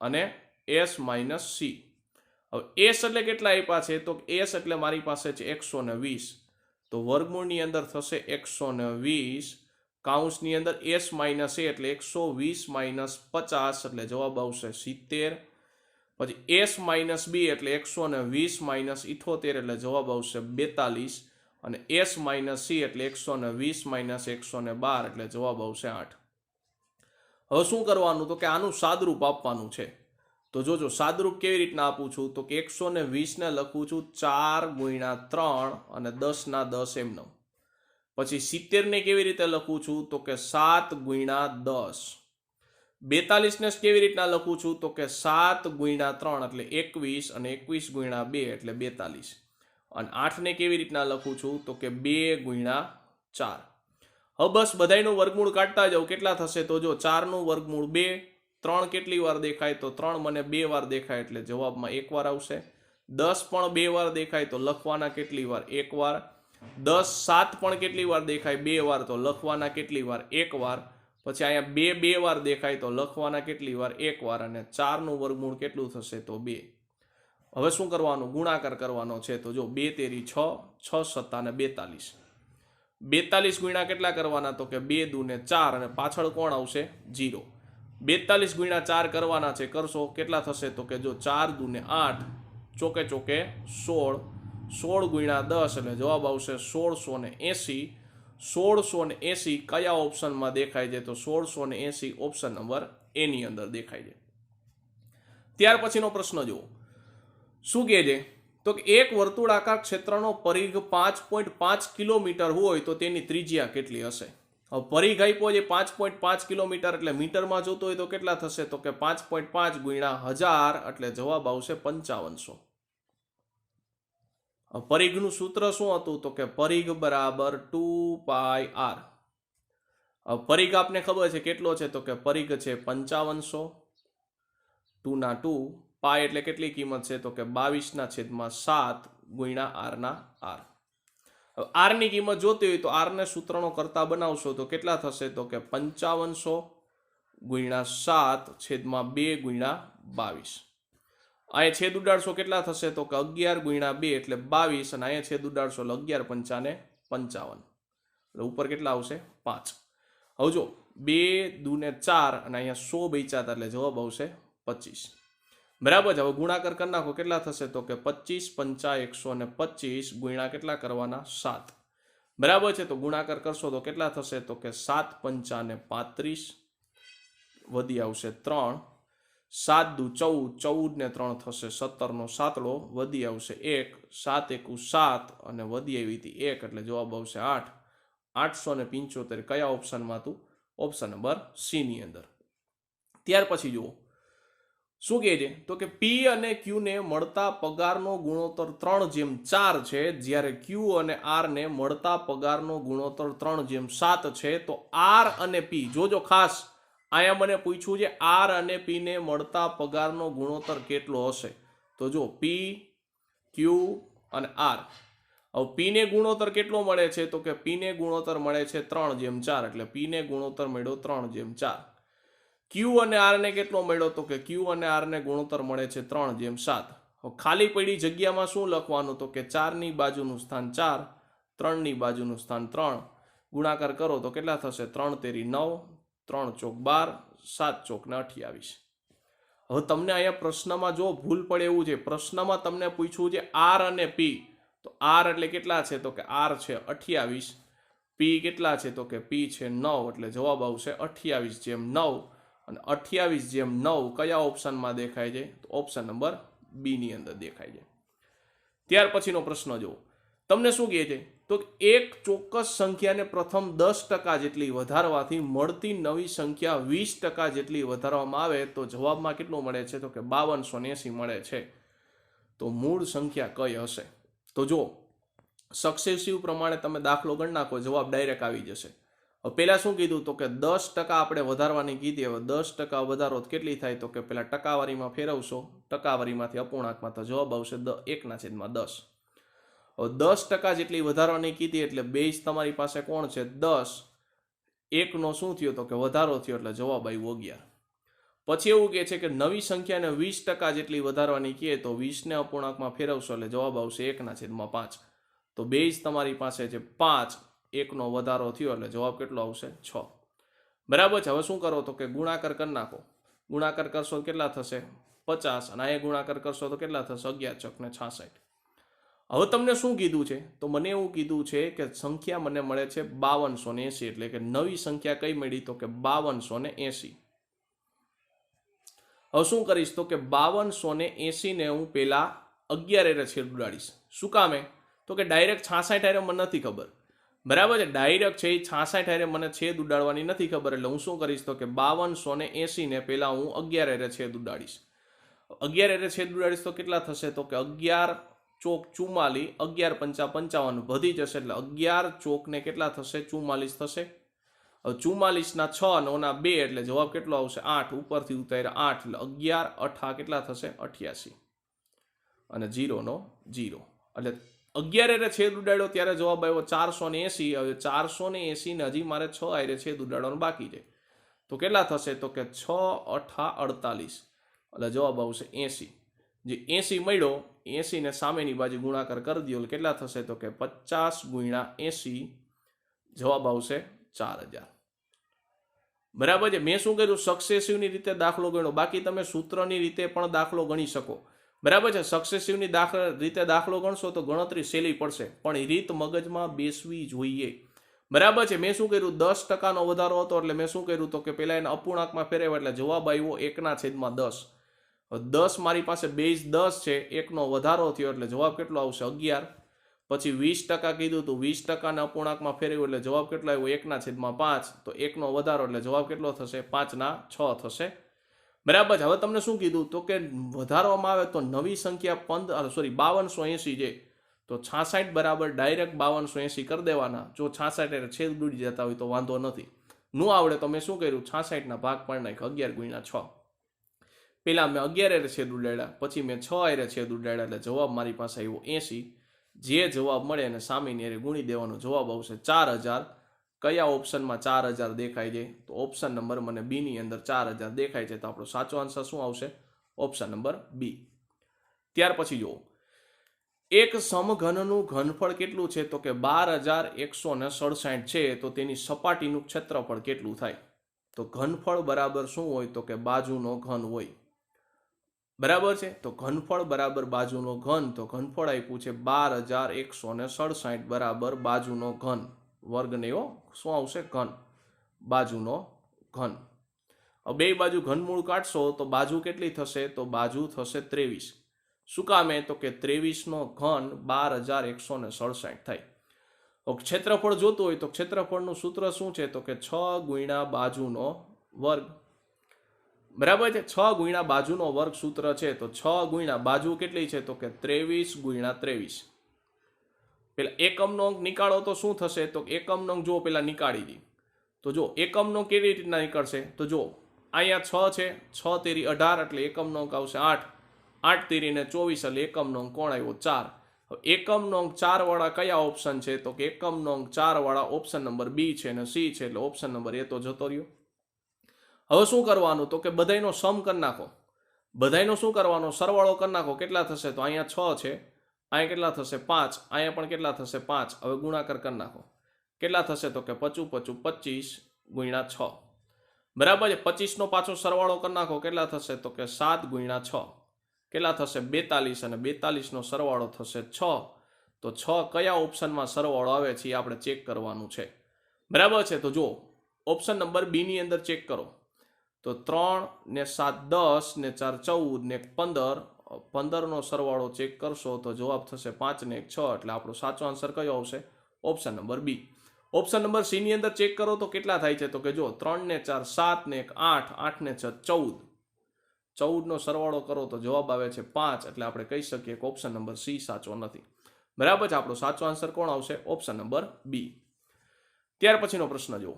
અને S - C. હવે S એટલે કેટલા આપ્યા છે? તો S એટલે મારી પાસે છે 120. તો વર્ગમૂળની અંદર થશે 120. કાઉન્સની અંદર S - A એટલે 120 - 50 એટલે જવાબ આવશે 70. પછી S - B એટલે 120 - 78 એટલે જવાબ આવશે 42. અને S - C એટલે 120 - 112 એટલે જવાબ આવશે 8. હવે શું કરવાનું? તો કે આનું સાદરૂપ આપવાનું છે. તો જોજો સાદરૂપ કેવી રીતના આપું છું? તો કે 120 ને લખું છું 4 × 3 અને 10 એમનો. પછી 70 ને કેવી રીતે લખું છું? તો કે 7 × 10. 42 ને કેવી રીતના લખું છું? તો કે 7 × 3 એટલે 21 અને 21 × 2 એટલે 42. અને 8 ને કેવી રીતના લખું છું? તો કે 2 × 4. હવે બસ બધાયનું વર્ગમૂળ કાઢતા જાવ કેટલા થશે? તો જો 4 નું વર્ગમૂળ 2, 3 કેટલી વાર દેખાય? તો 3 મને 2 વાર દેખાય એટલે જવાબમાં 1 વાર આવશે. 10 પણ 2 વાર દેખાય તો લખવાના કેટલી વાર? 1 વાર. 10 7 પણ કેટલી વાર દેખાય? 2 વાર તો લખવાના કેટલી વાર? 1 વાર. પછી અહીંયા 2 2 વાર દેખાય તો લખવાના કેટલી વાર? 1 વાર. અને 4 નું વર્ગમૂળ કેટલું થશે? તો 2. હવે શું કરવાનું? ગુણાકાર કરવાનો છે. તો જો 2 તેરી 6, 6 સત્તા ને 42. 42 ગુણ્યા કેટલા કરવાના? તો કે 2 દૂને 4 અને પાછળ કોણ આવશે? 0. 42 ગુણ્યા 4 કરવાના છે. કરશો કેટલા થશે? તો કે જો 4 દૂને 8, ચોકે ચોકે 16, 16 ગુણ્યા 10 એટલે જવાબ આવશે 1680. 1680 કયા ઓપ્શનમાં દેખાય છે? તો 1680 ઓપ્શન નંબર એ ની અંદર દેખાય છે. ત્યાર પછીનો પ્રશ્ન જુઓ, શું કહે છે? તો કે એક વર્તુળાકાર ક્ષેત્રનો પરિઘ 5.5 કિલોમીટર હોય તો તેની ત્રિજ્યા કેટલી હશે? હવે પરિઘ આપ્યો છે 5.5 કિલોમીટર, એટલે મીટરમાં જોતો હોય તો કેટલા થશે? તો કે 5.5 ગુણ્યા 1000 એટલે જવાબ આવશે 5500. પરિઘનું સૂત્ર શું હતું? તો કે પરિઘ બરાબર 2πr. પરિઘ આપને ખબર છે કેટલો છે? તો કે પરિઘ છે 5500. 2 ના 2, પાય એટલે કેટલી કિંમત છે? તો કે 22/7 ગુણ્યા r ના r. હવે r ની કિંમત જોતી હોય તો r ને સૂત્રનો કરતા બનાવશો તો કેટલા થશે? તો કે 5500 ગુણ્યા 7 છેદમાં 2 ગુણ્યા 22. અહીંયા છેદ ઉડાડશો કેટલા થશે? તો કે 11 ગુણ્યા 2 એટલે 22 અને અહીંયા છેદ ઉડાડશો એટલે 11 પંચાને 55 એટલે ઉપર કેટલા આવશે? 5. હવે જો 2 દૂને 4 અને અહીંયા 100 બચ્યા એટલે જવાબ આવશે 25. બરાબર છે. હવે ગુણાકાર કરી નાખો કેટલા થશે? તો કે 25 પંચા 125 ગુણ્યા કેટલા કરવાના? 7. બરાબર છે. તો ગુણાકાર કરશો તો કેટલા થશે? તો કે 7 પંચાને 35 વધી આવશે 3. 7 દુ 14, 14 ને 3 થશે 17 નો 7ડો વધી આવશે 1. 7 એકુ 7 અને વધી આવી હતી 1 એટલે જવાબ આવશે 8. 875 કયા ઓપ્શનમાં હતું? ઓપ્શન નંબર સી ની અંદર. ત્યાર પછી જુઓ શું કહે છે? તો કે P અને Q ને મળતા પગારનો ગુણોત્તર 3/4 છે, જ્યારે Q અને R ને મળતા પગારનો ગુણોત્તર 3/7 છે. તો R અને P જોજો ખાસ, અહીંયા મને પૂછ્યું છે R અને P ને મળતા પગારનો ગુણોત્તર કેટલો હશે? તો જો P, Q અને R. હવે P ને ગુણોત્તર કેટલો મળે છે? તો કે P ને ગુણોત્તર મળે છે 3/4 એટલે P ને ગુણોત્તર મળ્યો 3/4. Q અને R ને કેટલો મળ્યો? તો કે Q અને R ને ગુણોત્તર મળે છે 3/7. ખાલી પડી જગ્યામાં શું લખવાનું? તો કે 4 ની બાજુનું સ્થાન 4, 3 ની બાજુનું સ્થાન 3. ગુણાકાર કરો તો કેટલા થશે? 3 તેરી 9, 3 ચોક 12, 7 ચોક ને 28. હવે તમને અહીંયા પ્રશ્નમાં જો ભૂલ પડે એવું છે, પ્રશ્નમાં તમને પૂછ્યું છે R અને P. તો R એટલે કેટલા છે? તો કે R છે 28. P કેટલા છે? તો કે P છે 9 એટલે જવાબ આવશે 28/9. અને 28/9 કયા ઓપ્શનમાં દેખાય છે? તો ઓપ્શન નંબર બી ની અંદર દેખાય છે. ત્યાર પછીનો પ્રશ્ન જુઓ, તમને શું કહે છે? તો એક ચોક્કસ સંખ્યાને પ્રથમ 10% જેટલી વધારવાથી મળતી નવી સંખ્યા 20% જેટલી વધારવામાં આવે તો જવાબમાં કેટલું મળે છે? તો કે 5280 મળે છે. તો મૂળ સંખ્યા કઈ હશે? તો જો સક્સેસિવ પ્રમાણે તમે દાખલો ગણી નાખો, જવાબ ડાયરેક્ટ આવી જશે. પહેલા શું કીધું? તો કે 10% આપણે વધારવાની કીધી. હવે 10% વધારો કેટલી થાય? તો કે પેલા ટકાવારીમાં ફેરવશો, ટકાવારીમાંથી અપૂર્ણાંકમાં તો જવાબ આવશે 1/10. હવે 10% જેટલી વધારવાની કીધી એટલે બેઝ તમારી પાસે કોણ છે? 10. 1 નો શું થયો? તો કે વધારો થયો એટલે જવાબ આવ્યો 11. પછી એવું કહે છે કે નવી સંખ્યાને 20% જેટલી વધારવાની કીએ તો 20 ને અપૂર્ણાંકમાં ફેરવશો એટલે જવાબ આવશે 1/5. તો બેઝ તમારી પાસે છે 5. 1 નો વધારો થયો એટલે જવાબ કેટલો આવશે? 6. બરાબર છે. હવે શું કરો? તો કે ગુણાકાર કરી નાખો. ગુણાકાર કરશો તો કેટલા થશે? 50 અને અહીંયા ગુણાકાર કરશો તો કેટલા થશે? 11 ચોક ને 66. હવે તમને શું કીધું છે? તો મને એવું કીધું છે કે સંખ્યા મને મળે છે 5280, એટલે કે નવી સંખ્યા કઈ મળી? તો કે 5280. હવે શું કરીશ? તો કે 5280 ને હું પેલા 11 એરે છેદ ઉડાડીશ. શું કામે? તો કે ડાયરેક્ટ 66 એરે મને નથી ખબર. બરાબર છે. ડાયરેક્ટ છે 66 એરે મને છેદ ઉડાડવાની નથી ખબર, એટલે હું શું કરીશ? તો કે 5280 ને પેલા હું 11 એરે છેદ ઉડાડીશ. 11 એરે છેદ ઉડાડીશ તો કેટલા થશે? તો કે 11 ચોક 44, 11 પંચા 55 વધી જશે એટલે 11 ચોક ને કેટલા થશે? 44 થશે. હવે 44 ના 6 અને ઓના 2 એટલે જવાબ કેટલો આવશે? 8. ઉપરથી ઉતાર્યા 8 એટલે 11 8 કેટલા થશે? 88. અને 0 0 એટલે 11 છેદ ઉડાડ્યો ત્યારે જવાબ આવ્યો 480. હવે 480 ને હજી મારે 6 આયરે છેદ ઉડાડવાનું બાકી છે, તો કેટલા થશે? તો કે 6 અઠા 48 એટલે જવાબ આવશે 80. જે 80 મળ્યો, 80 ને સામેની બાજુ ગુણાકાર કરી દો એટલે કેટલા થશે? તો કે 50 ગુણ્યા 80 જવાબ આવશે 4000. બરાબર છે. મેં શું કર્યું? સક્સેસિવની રીતે દાખલો ગણ્યો. બાકી તમે સૂત્રની રીતે પણ દાખલો ગણી શકો. બરાબર છે. સક્સેસિવની રીતે દાખલો ગણશો તો ગણતરી સહેલી પડશે, પણ રીત મગજમાં બેસવી જોઈએ. બરાબર છે. મેં શું કર્યું? 10% વધારો હતો એટલે મેં શું કર્યું? તો કે પેલા એને અપૂર્ણાંકમાં ફેરવ્યા એટલે જવાબ આવ્યો 1/10. 10 મારી પાસે બેઝ 10 છે, 1નો વધારો થયો એટલે જવાબ કેટલો આવશે? 11. પછી 20% કીધું તો 20% અપૂર્ણાંકમાં ફેરવ્યું એટલે જવાબ કેટલો આવ્યો? 1/5. તો 1નો વધારો એટલે જવાબ કેટલો થશે? 5/6 થશે. બરાબર છે. હવે તમને શું કીધું? તો કે વધારવામાં આવે તો નવી સંખ્યા 5280 છે, તો 66 બરાબર ડાયરેક્ટ 5280 કરી દેવાના. જો 66 એટલે છેદ ડૂડી જતા હોય તો વાંધો નથી. નું આવડે તો મેં શું કર્યું? 66 ના ભાગ પાડી નાખ્યો 11 × 6. પેલા મેં 11 છેદ ઉડાડ્યા, પછી મેં 6 છેદ ઉડાડ્યા એટલે જવાબ મારી પાસે આવ્યો 80. જે જવાબ મળે એને સામેની હારે ગુણી દેવાનો, જવાબ આવશે 4000. કયા ઓપ્શનમાં 4000 દેખાય છે? તો ઓપ્શન નંબર મને બી ની અંદર 4000 દેખાય છે, તો આપણો સાચો આન્સર શું આવશે? Option number B. ત્યાર પછી જુઓ, એક સમઘનનું ઘનફળ કેટલું છે? તો કે 12167 છે, તો તેની સપાટીનું ક્ષેત્રફળ કેટલું થાય? તો ઘનફળ બરાબર શું હોય? તો કે બાજુનો ઘન હોય. બરાબર છે. તો ઘનફળ બરાબર બાજુનો ઘન, તો ઘનફળ આપ્યું છે 12167 બરાબર બાજુનો ઘન. વર્ગ નહીં હો, શું આવશે? ઘન. બાજુનો ઘન. બે બાજુ ઘનમૂળ કાઢશો તો બાજુ કેટલી થશે? તો બાજુ થશે 23. શું કામે? તો કે 23નો ઘન 12167 થાય. ક્ષેત્રફળ જોતું હોય તો ક્ષેત્રફળનું સૂત્ર શું છે? તો કે 6 ગુણ્યા બાજુનો વર્ગ. બરાબર છે. 6 ગુણ્યા બાજુનો વર્ગ સૂત્ર છે, તો 6 ગુણ્યા બાજુ કેટલી છે? તો કે 23 ગુણ્યા 23. પેલા એકમનો અંક નીકાળો તો શું થશે? તો એકમનો અંક જો પેલા નીકાળી દી, તો જો એકમનો કેવી રીતના નીકળશે? તો જો અહીંયા 6 છે, 6 તેરી 18 એટલે એકમનો અંક આવશે 8. 8 તેરીને 24 એટલે એકમનો અંક કોણ આવ્યો? 4. એકમનો અંક 4 વાળા કયા ઓપ્શન છે? તો કે એકમનો અંક 4 વાળા ઓપ્શન નંબર બી છે અને સી છે, એટલે ઓપ્શન નંબર એ તો જતો રહ્યો. હવે શું કરવાનું? તો કે બધાયનો સમ કરી નાખો. બધાયનો શું કરવાનો? સરવાળો કરી નાખો. કેટલા થશે? તો અહીંયા 6 છે, અહીંયા કેટલા થશે? 5. અહીંયા પણ કેટલા થશે? 5. હવે ગુણાકાર કરી નાખો. કેટલા થશે? તો કે 25 ગુણ્યા 6. બરાબર છે. 25નો પાછો સરવાળો કરી નાખો. કેટલા થશે? તો કે 7 ગુણ્યા 6. કેટલા થશે? 42. અને 42નો સરવાળો થશે 6. તો 6 કયા ઓપ્શનમાં સરવાળો આવે છે એ આપણે ચેક કરવાનું છે. બરાબર છે. તો જો ઓપ્શન નંબર બી ની અંદર ચેક કરો, તો 3 ને 7 10 ને 4 14 ને 15. 15નો સરવાળો ચેક કરશો તો જવાબ થશે 5 ને 1 6. એટલે આપણો સાચો આન્સર કયો આવશે? Option number B. Option number C ની અંદર ચેક કરો તો કેટલા થાય છે? તો કે જો 3 ને 4 7 ને 1 8, 8 ને 6 14. 14નો સરવાળો કરો તો જવાબ આવે છે 5. એટલે આપણે કહી શકીએ કે ઓપ્શન નંબર સી સાચો નથી. બરાબર છે. આપણો સાચો આન્સર કોણ આવશે? Option number B. ત્યાર પછીનો પ્રશ્ન જુઓ,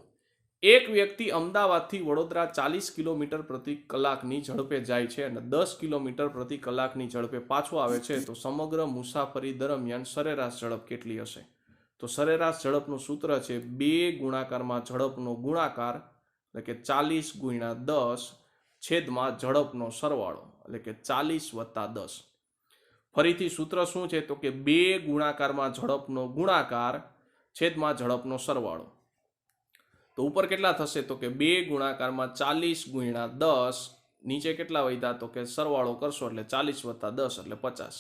એક વ્યક્તિ અમદાવાદથી વડોદરા 40 કિલોમીટર પ્રતિ કલાકની ઝડપે જાય છે અને 10 કિલોમીટર પ્રતિ કલાકની ઝડપે પાછો આવે છે, તો સમગ્ર મુસાફરી દરમિયાન સરેરાશ ઝડપ કેટલી હશે? તો સરેરાશ ઝડપનું સૂત્ર છે 2 ગુણાકારમાં ઝડપનો ગુણાકાર, એટલે કે 40 ગુણ્યા 10 છેદમાં ઝડપનો સરવાળો, એટલે કે 40 વત્તા 10. ફરીથી સૂત્ર શું છે? તો કે 2 ગુણાકારમાં ઝડપનો ગુણાકાર છેદમાં ઝડપનો સરવાળો. તો ઉપર કેટલા થશે? તો કે 2 ગુણાકારમાં 40 ગુણ્યા 10, નીચે કેટલા વધ્યા? તો કે સરવાળો કરશો એટલે 40 વત્તા 10 એટલે 50.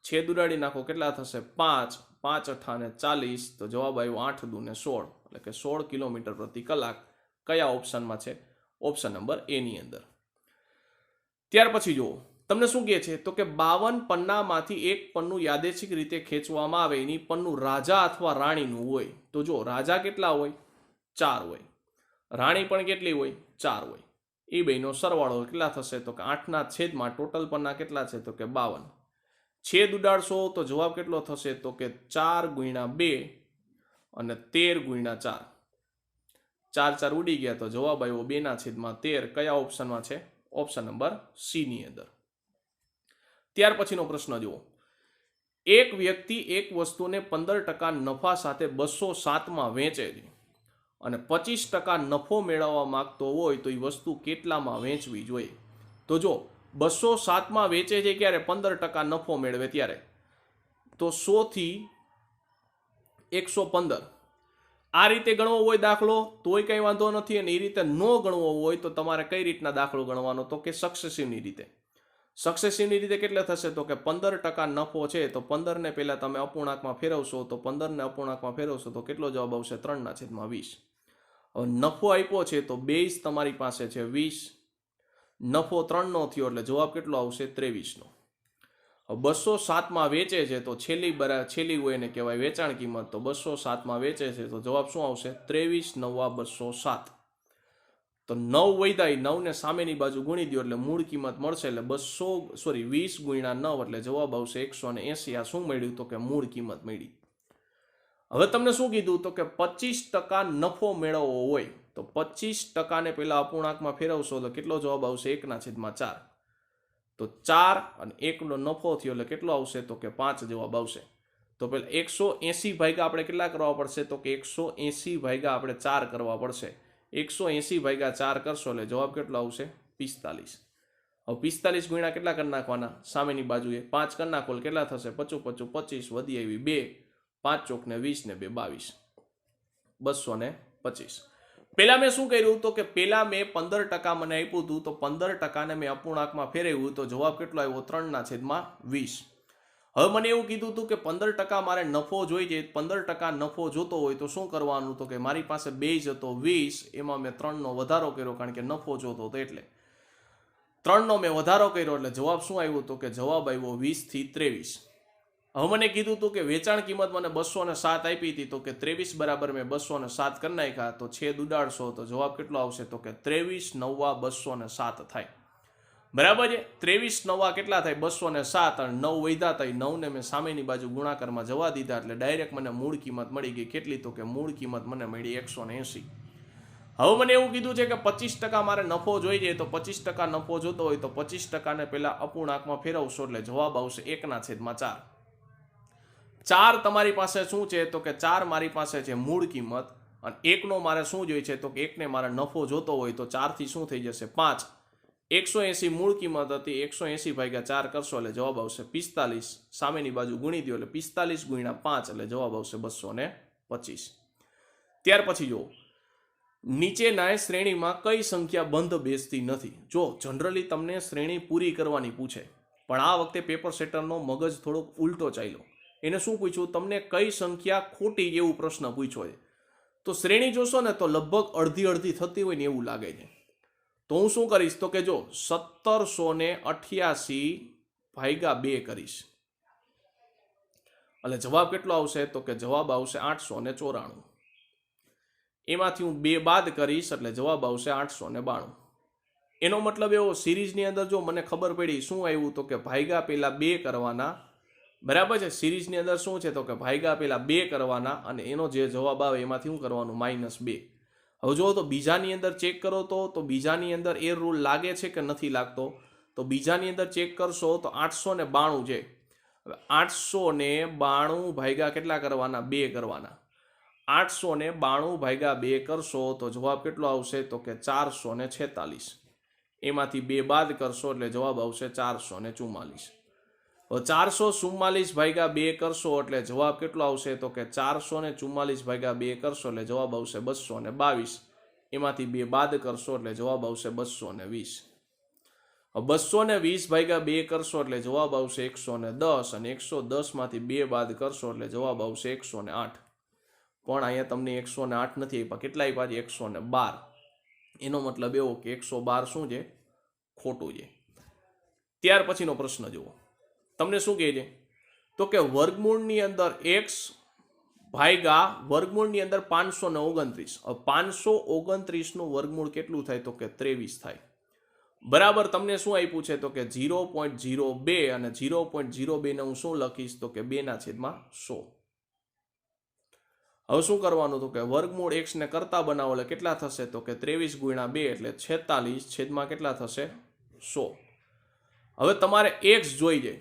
છેદ ઉડાડી નાખો. કેટલા થશે? 5. 5 અઠા ને 40, તો જવાબ આવ્યો 8 દુ ને 16, એટલે કે 16 કિલોમીટર પ્રતિ કલાક. કયા ઓપ્શનમાં છે? ઓપ્શન નંબર એ ની અંદર. ત્યાર પછી જુઓ, તમને શું કહે છે? તો કે 52 પન્નામાંથી એક પન્નું યાદચ્છિક રીતે ખેંચવામાં આવે, એની પન્નું રાજા અથવા રાણીનું હોય. તો જો રાજા કેટલા હોય? 4 હોય. રાણી પણ કેટલી હોય? 4 હોય. એ બેનો સરવાળો કેટલા થશે? તો કે 8ના છેદમાં ટોટલ પન્ના કેટલા છે? તો કે 52. છેદ ઉડાડશો તો જવાબ કેટલો થશે? તો કે 4 ગુણ્યા 2 અને 13 ગુણ્યા 4. 4 4 ઉડી ગયા તો જવાબ આવ્યો 2/13. કયા ઓપ્શનમાં છે? ઓપ્શન નંબર સી ની અંદર. ત્યાર પછીનો પ્રશ્ન જુઓ, એક વ્યક્તિ એક વસ્તુને 15% નફા સાથે 207માં વેચે છે અને 25% નફો મેળવવા માંગતો હોય તો એ વસ્તુ કેટલામાં વેચવી જોઈએ? તો જો 207માં વેચે છે ક્યારે? 15% નફો મેળવે ત્યારે, તો 100 થી 115 આ રીતે ગણવો હોય દાખલો તોય કંઈ વાંધો નથી, અને એ રીતે ન ગણવો હોય તો તમારે કઈ રીતના દાખલો ગણવાનો? તો કે સક્સેસિવની રીતે. સક્સેસિવની રીતે કેટલે થશે? તો કે 15% નફો છે તો 15 ને પહેલા તમે અપૂર્ણાંકમાં ફેરવશો તો 15 ને અપૂર્ણાંકમાં ફેરવશો તો કેટલો જવાબ આવશે? 3/20. હવે નફો આપ્યો છે તો બેઝ તમારી પાસે છે 20, નફો 3નો થયો એટલે જવાબ કેટલો આવશે? 23નો. 207માં વેચે છે તો છેલ્લી હોય એને કહેવાય વેચાણ કિંમત, તો 207માં વેચે છે તો જવાબ શું આવશે? 23 9 207. તો 9 વૈદાય 9 ને સામેની બાજુ ગુણી દો એટલે મૂળ કિંમત મળશે, એટલે 20 ગુણ્યા 9 એટલે જવાબ આવશે 180. આ શું મળ્યું? તો કે મૂળ કિંમત મળી. હવે તમને શું કીધું? તો કે 25% નફો મેળવવો હોય તો 25% ને પહેલા અપૂર્ણાંકમાં ફેરવશો તો કેટલો જવાબ આવશે? 1/4. તો 4 અને 1નો નફો થયો એટલે કેટલો આવશે? તો કે 5 જવાબ આવશે. તો પેલા 180 ભાગ્યા આપણે કેટલા કરવા પડશે? તો કે 180 ભાગ્યા આપણે 4 કરવા પડશે. 180 ભાગ્યા 4 કરશો એટલે જવાબ કેટલો આવશે? 45. હવે 45 ગુણ્યા કેટલા કરી નાખવાના? સામેની બાજુએ 5 કરી નાખો કેટલા થશે? 25 25 વધી આવી 2, 5 ચોક ને 20 ને 2 22, 225. પેલા મેં શું કર્યું? તો કે પેલા મેં 15% મને આપ્યું હતું તો 15% ને મેં અપૂર્ણાંકમાં ફેરવ્યું તો જવાબ કેટલો આવ્યો? 3/20. હવે મને એવું કીધું હતું કે 15% મારે નફો જોઈએ, 15% નફો જોતો હોય તો શું કરવાનું? તો કે મારી પાસે બેઝ હતો 20, એમાં મેં 3નો વધારો કર્યો કારણ કે નફો જોતો હતો એટલે 3નો મેં વધારો કર્યો એટલે જવાબ શું આવ્યો? તો કે જવાબ આવ્યો 20 થી 23. હવે મને કીધું હતું કે વેચાણ કિંમત મને 207 આપી હતી તો કે 23 બરાબર મેં 207 કરી નાખ્યા તો છેદ ઉડાડશો તો જવાબ કેટલો આવશે? તો કે 23 9 207 થાય. બરાબર છે? 23 9 કેટલા થાય? 207 અને 9 વધ્યા થાય. 9 ને મેં સામેની બાજુ ગુણાકારમાં જવા દીધા એટલે ડાયરેક્ટ મને મૂળ કિંમત મળી ગઈ. કેટલી? તો કે મૂળ કિંમત મને મળી 180. હવે મને એવું કીધું છે કે 25% મારે નફો જોઈએ તો 25% નફો જોતો હોય તો 25% ને પહેલા અપૂર્ણાંકમાં ફેરવશો એટલે જવાબ આવશે 1/4. 4 તમારી પાસે શું છે? તો કે 4 મારી પાસે છે મૂળ કિંમત અને 1નો મારે શું જોઈએ છે? તો કે 1 ને મારે નફો જોતો હોય તો 4 થી શું થઈ જશે? 5. 180 મૂળ કિંમત હતી, 180 ભાગ્યા 4 કરશો એટલે જવાબ આવશે 45. સામેની બાજુ ગુણી દો એટલે 45 ગુણ્યા 5 એટલે જવાબ આવશે 225. ત્યાર પછી જો નીચેના શ્રેણીમાં કઈ સંખ્યા બંધ બેસતી નથી? જો જનરલી તમને શ્રેણી પૂરી કરવાની પૂછે પણ આ વખતે પેપર સેટરનો મગજ થોડોક ઉલટો ચાલ્યો. એને શું પૂછ્યું? તમને કઈ સંખ્યા ખોટી એવું પ્રશ્ન પૂછ્યો છે. તો શ્રેણી જોશો ને તો લગભગ અડધી થતી હોય ને એવું લાગે છે. તો હું શું કરીશ? તો કે જો 1788 ભાગ્યા 2 કરીશ એટલે જવાબ કેટલો આવશે? તો કે જવાબ આવશે 894. એમાંથી હું 2 બાદ કરીશ એટલે જવાબ આવશે 892. એનો મતલબ એવો સિરીઝની અંદર જો મને ખબર પડી શું આવ્યું તો કે ભાગ્યા પહેલા 2 કરવાના. બરાબર છે? સિરીઝની અંદર શું છે? તો કે ભાગ્યા પહેલા 2 કરવાના અને એનો જે જવાબ આવે એમાંથી શું કરવાનું? -2. હવે જો તો બીજાની અંદર ચેક કરો તો બીજાની અંદર એ રૂલ લાગે છે કે નથી લાગતો? તો બીજાની અંદર ચેક કરશો તો 892 છે. હવે 892 ભાગ્યા કેટલા કરવાના? 2 કરવાના. 892 ભાગ્યા 2 કરશો તો જવાબ કેટલો આવશે? તો કે 446. એમાંથી 2 બાદ કરશો એટલે જવાબ આવશે 444. 444 ભાગ્યા 2 કરશો એટલે જવાબ કેટલો આવશે? તો કે 444 ભાગ્યા 2 કરશો એટલે જવાબ આવશે 222. એમાંથી 2 બાદ કરશો એટલે જવાબ આવશે 220. 220 ભાગ્યા 2 કરશો એટલે જવાબ આવશે 110 અને 110 માંથી 2 બાદ કરશો એટલે જવાબ આવશે 108. પણ અહીંયા તમને 108 નથી આપ્યા. કેટલા આપ્યા છે? 112. એનો મતલબ એવો કે 112 શું છે? ખોટું છે. ત્યાર પછીનો પ્રશ્ન જુઓ. તમને શું કહે છે? તો કે વર્ગમૂળની અંદર x ભાગ્યા વર્ગમૂળની અંદર 529. હવે 529 નું વર્ગમૂળ કેટલું થાય? તો કે 23 થાય. બરાબર. તમને શું આપ્યું છે? તો કે 0.02 અને 0.02 ને હું શું લખીશ? તો કે 2/100. હવે શું કરવાનું? તો કે વર્ગમૂળ x ને કરતા બનાવો એટલે કેટલા થશે? તો કે 23 ગુણ્યા 2 એટલે 46 છેદમાં કેટલા થશે? 100. હવે તમારે એક્સ જોઈ જાય,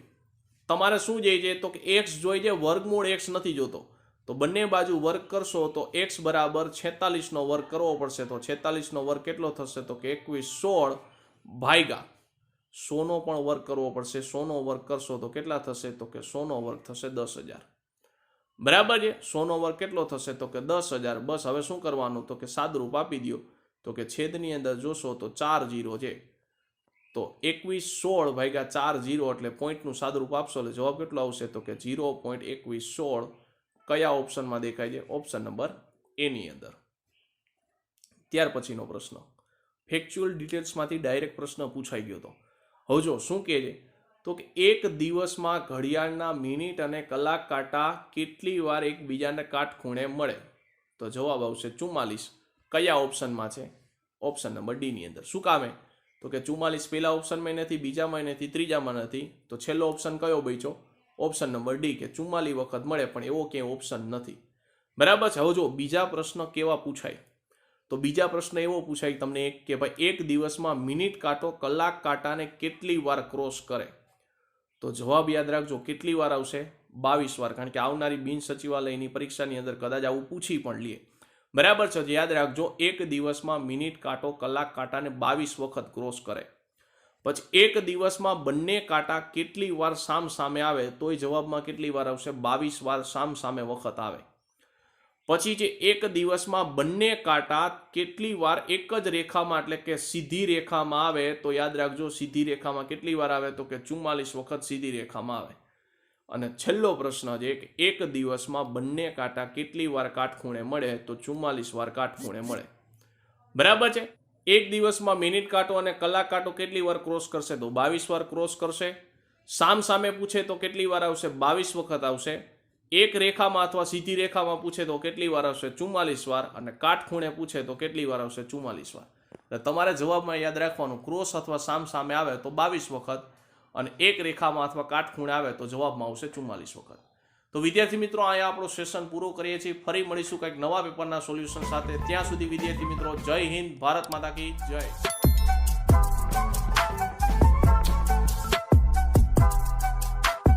તમારે શું જોઈએ છે તો કે એક્સ જોઈ જાય, વર્ગમૂળ એક્સ નથી જોતો. તો બંને બાજુ વર્ગ કરશો તો એક્સ બરાબર 46નો વર્ગ કરવો પડશે. તો 46નો વર્ગ કેટલો થશે તો કે 2116 ભાગ્યા 100નો પણ વર્ગ કરવો પડશે. 100નો વર્ગ કરશો તો કેટલા થશે તો કે 100નો વર્ગ થશે 10,000. બરાબર છે. 100નો વર્ગ કેટલો થશે તો કે 10,000. બસ હવે શું કરવાનું તો કે સાદરૂપ આપી દો. તો કે છેદની અંદર જોશો તો 4 0 છે. તો 2116 ભાગ્યા 4 0 એટલે પોઈન્ટનું સાદરૂપ આપશો એટલે જવાબ કેટલો આવશે તો કે 0.2116. કયા ઓપ્શનમાં દેખાય છે? ઓપ્શન નંબર એ ની અંદર. ત્યાર પછીનો પ્રશ્ન ફેક્ચ્યુઅલ ડિટેલ્સમાંથી ડાયરેક્ટ પ્રશ્ન પૂછાઈ ગયો હતો. હવે જો શું કહે છે તો કે એક દિવસમાં ઘડિયાળના મિનિટ અને કલાક કાંટા કેટલી વાર એકબીજાને કાટખૂણે મળે? તો જવાબ આવશે 44. કયા ઓપ્શનમાં છે? ઓપ્શન નંબર ડી ની અંદર. શું કામે તો કે 44 પહેલા ઓપ્શનમાં નથી, બીજામાં નથી, ત્રીજામાં નથી. તો છેલ્લો ઓપ્શન કયો બચ્યો? ઓપ્શન નંબર ડી કે 44 વખત મળે, પણ એવો ક્યાંય ઓપ્શન નથી. બરાબર છે. હવે જો બીજા પ્રશ્ન કેવા પૂછાય તો બીજા પ્રશ્ન એવો પૂછાય તમને એક કે ભાઈ એક દિવસમાં મિનિટ કાંટો કલાક કાંટાને કેટલી વાર ક્રોસ કરે? તો જવાબ યાદ રાખજો કેટલી વાર આવશે? 22 વાર. કારણ કે આવનારી બિન સચિવાલયની પરીક્ષાની અંદર કદાચ આવું પૂછી પણ લે. બરાબર છે. યાદ રાખજો એક દિવસમાં મિનિટ કાંટો કલાક કાંટાને 22 વખત ક્રોસ કરે. પછી એક દિવસમાં બંને કાંટા કેટલી વાર સામ સામે આવે? તોય જવાબમાં કેટલી વાર આવશે? 22 વાર સામ સામે વખત આવે. પછી જે એક દિવસમાં બંને કાંટા કેટલી વાર એક જ રેખામાં એટલે કે સીધી રેખામાં આવે? તો યાદ રાખજો સીધી રેખામાં કેટલી વાર આવે? તો કે 44 વખત સીધી રેખામાં આવે. અને છેલ્લો પ્રશ્ન છે કે એક દિવસમાં બંને કાંટા કેટલી વાર કાટખૂણે મળે? તો 44 વાર કાટખૂણે મળે. બરાબર છે. એક દિવસમાં મિનિટ કાંટો અને કલાક કાંટો કેટલી વાર ક્રોસ કરશે? તો 22 વાર ક્રોસ કરશે. સામ સામે પૂછે તો કેટલી વાર આવશે? 22 વખત આવશે. એક રેખામાં અથવા સીધી રેખામાં પૂછે તો કેટલી વાર આવશે? 44 વાર. અને કાટખૂણે પૂછે તો કેટલી વાર આવશે? 44 વાર. એટલે તમારે જવાબમાં યાદ રાખવાનું ક્રોસ અથવા સામ સામે આવે તો 22 વખત અને એક રેખામાં અથવા કાટખૂણે આવે તો જવાબમાં આવશે 44 વખત. તો વિદ્યાર્થી મિત્રો અહીંયા આપણો સેશન પૂરો કરીએ છીએ. ફરી મળીશું કંઈક નવા પેપરના સોલ્યુશન સાથે. ત્યાં સુધી વિદ્યાર્થી મિત્રો જય હિન્દ, ભારત માતા કી જય.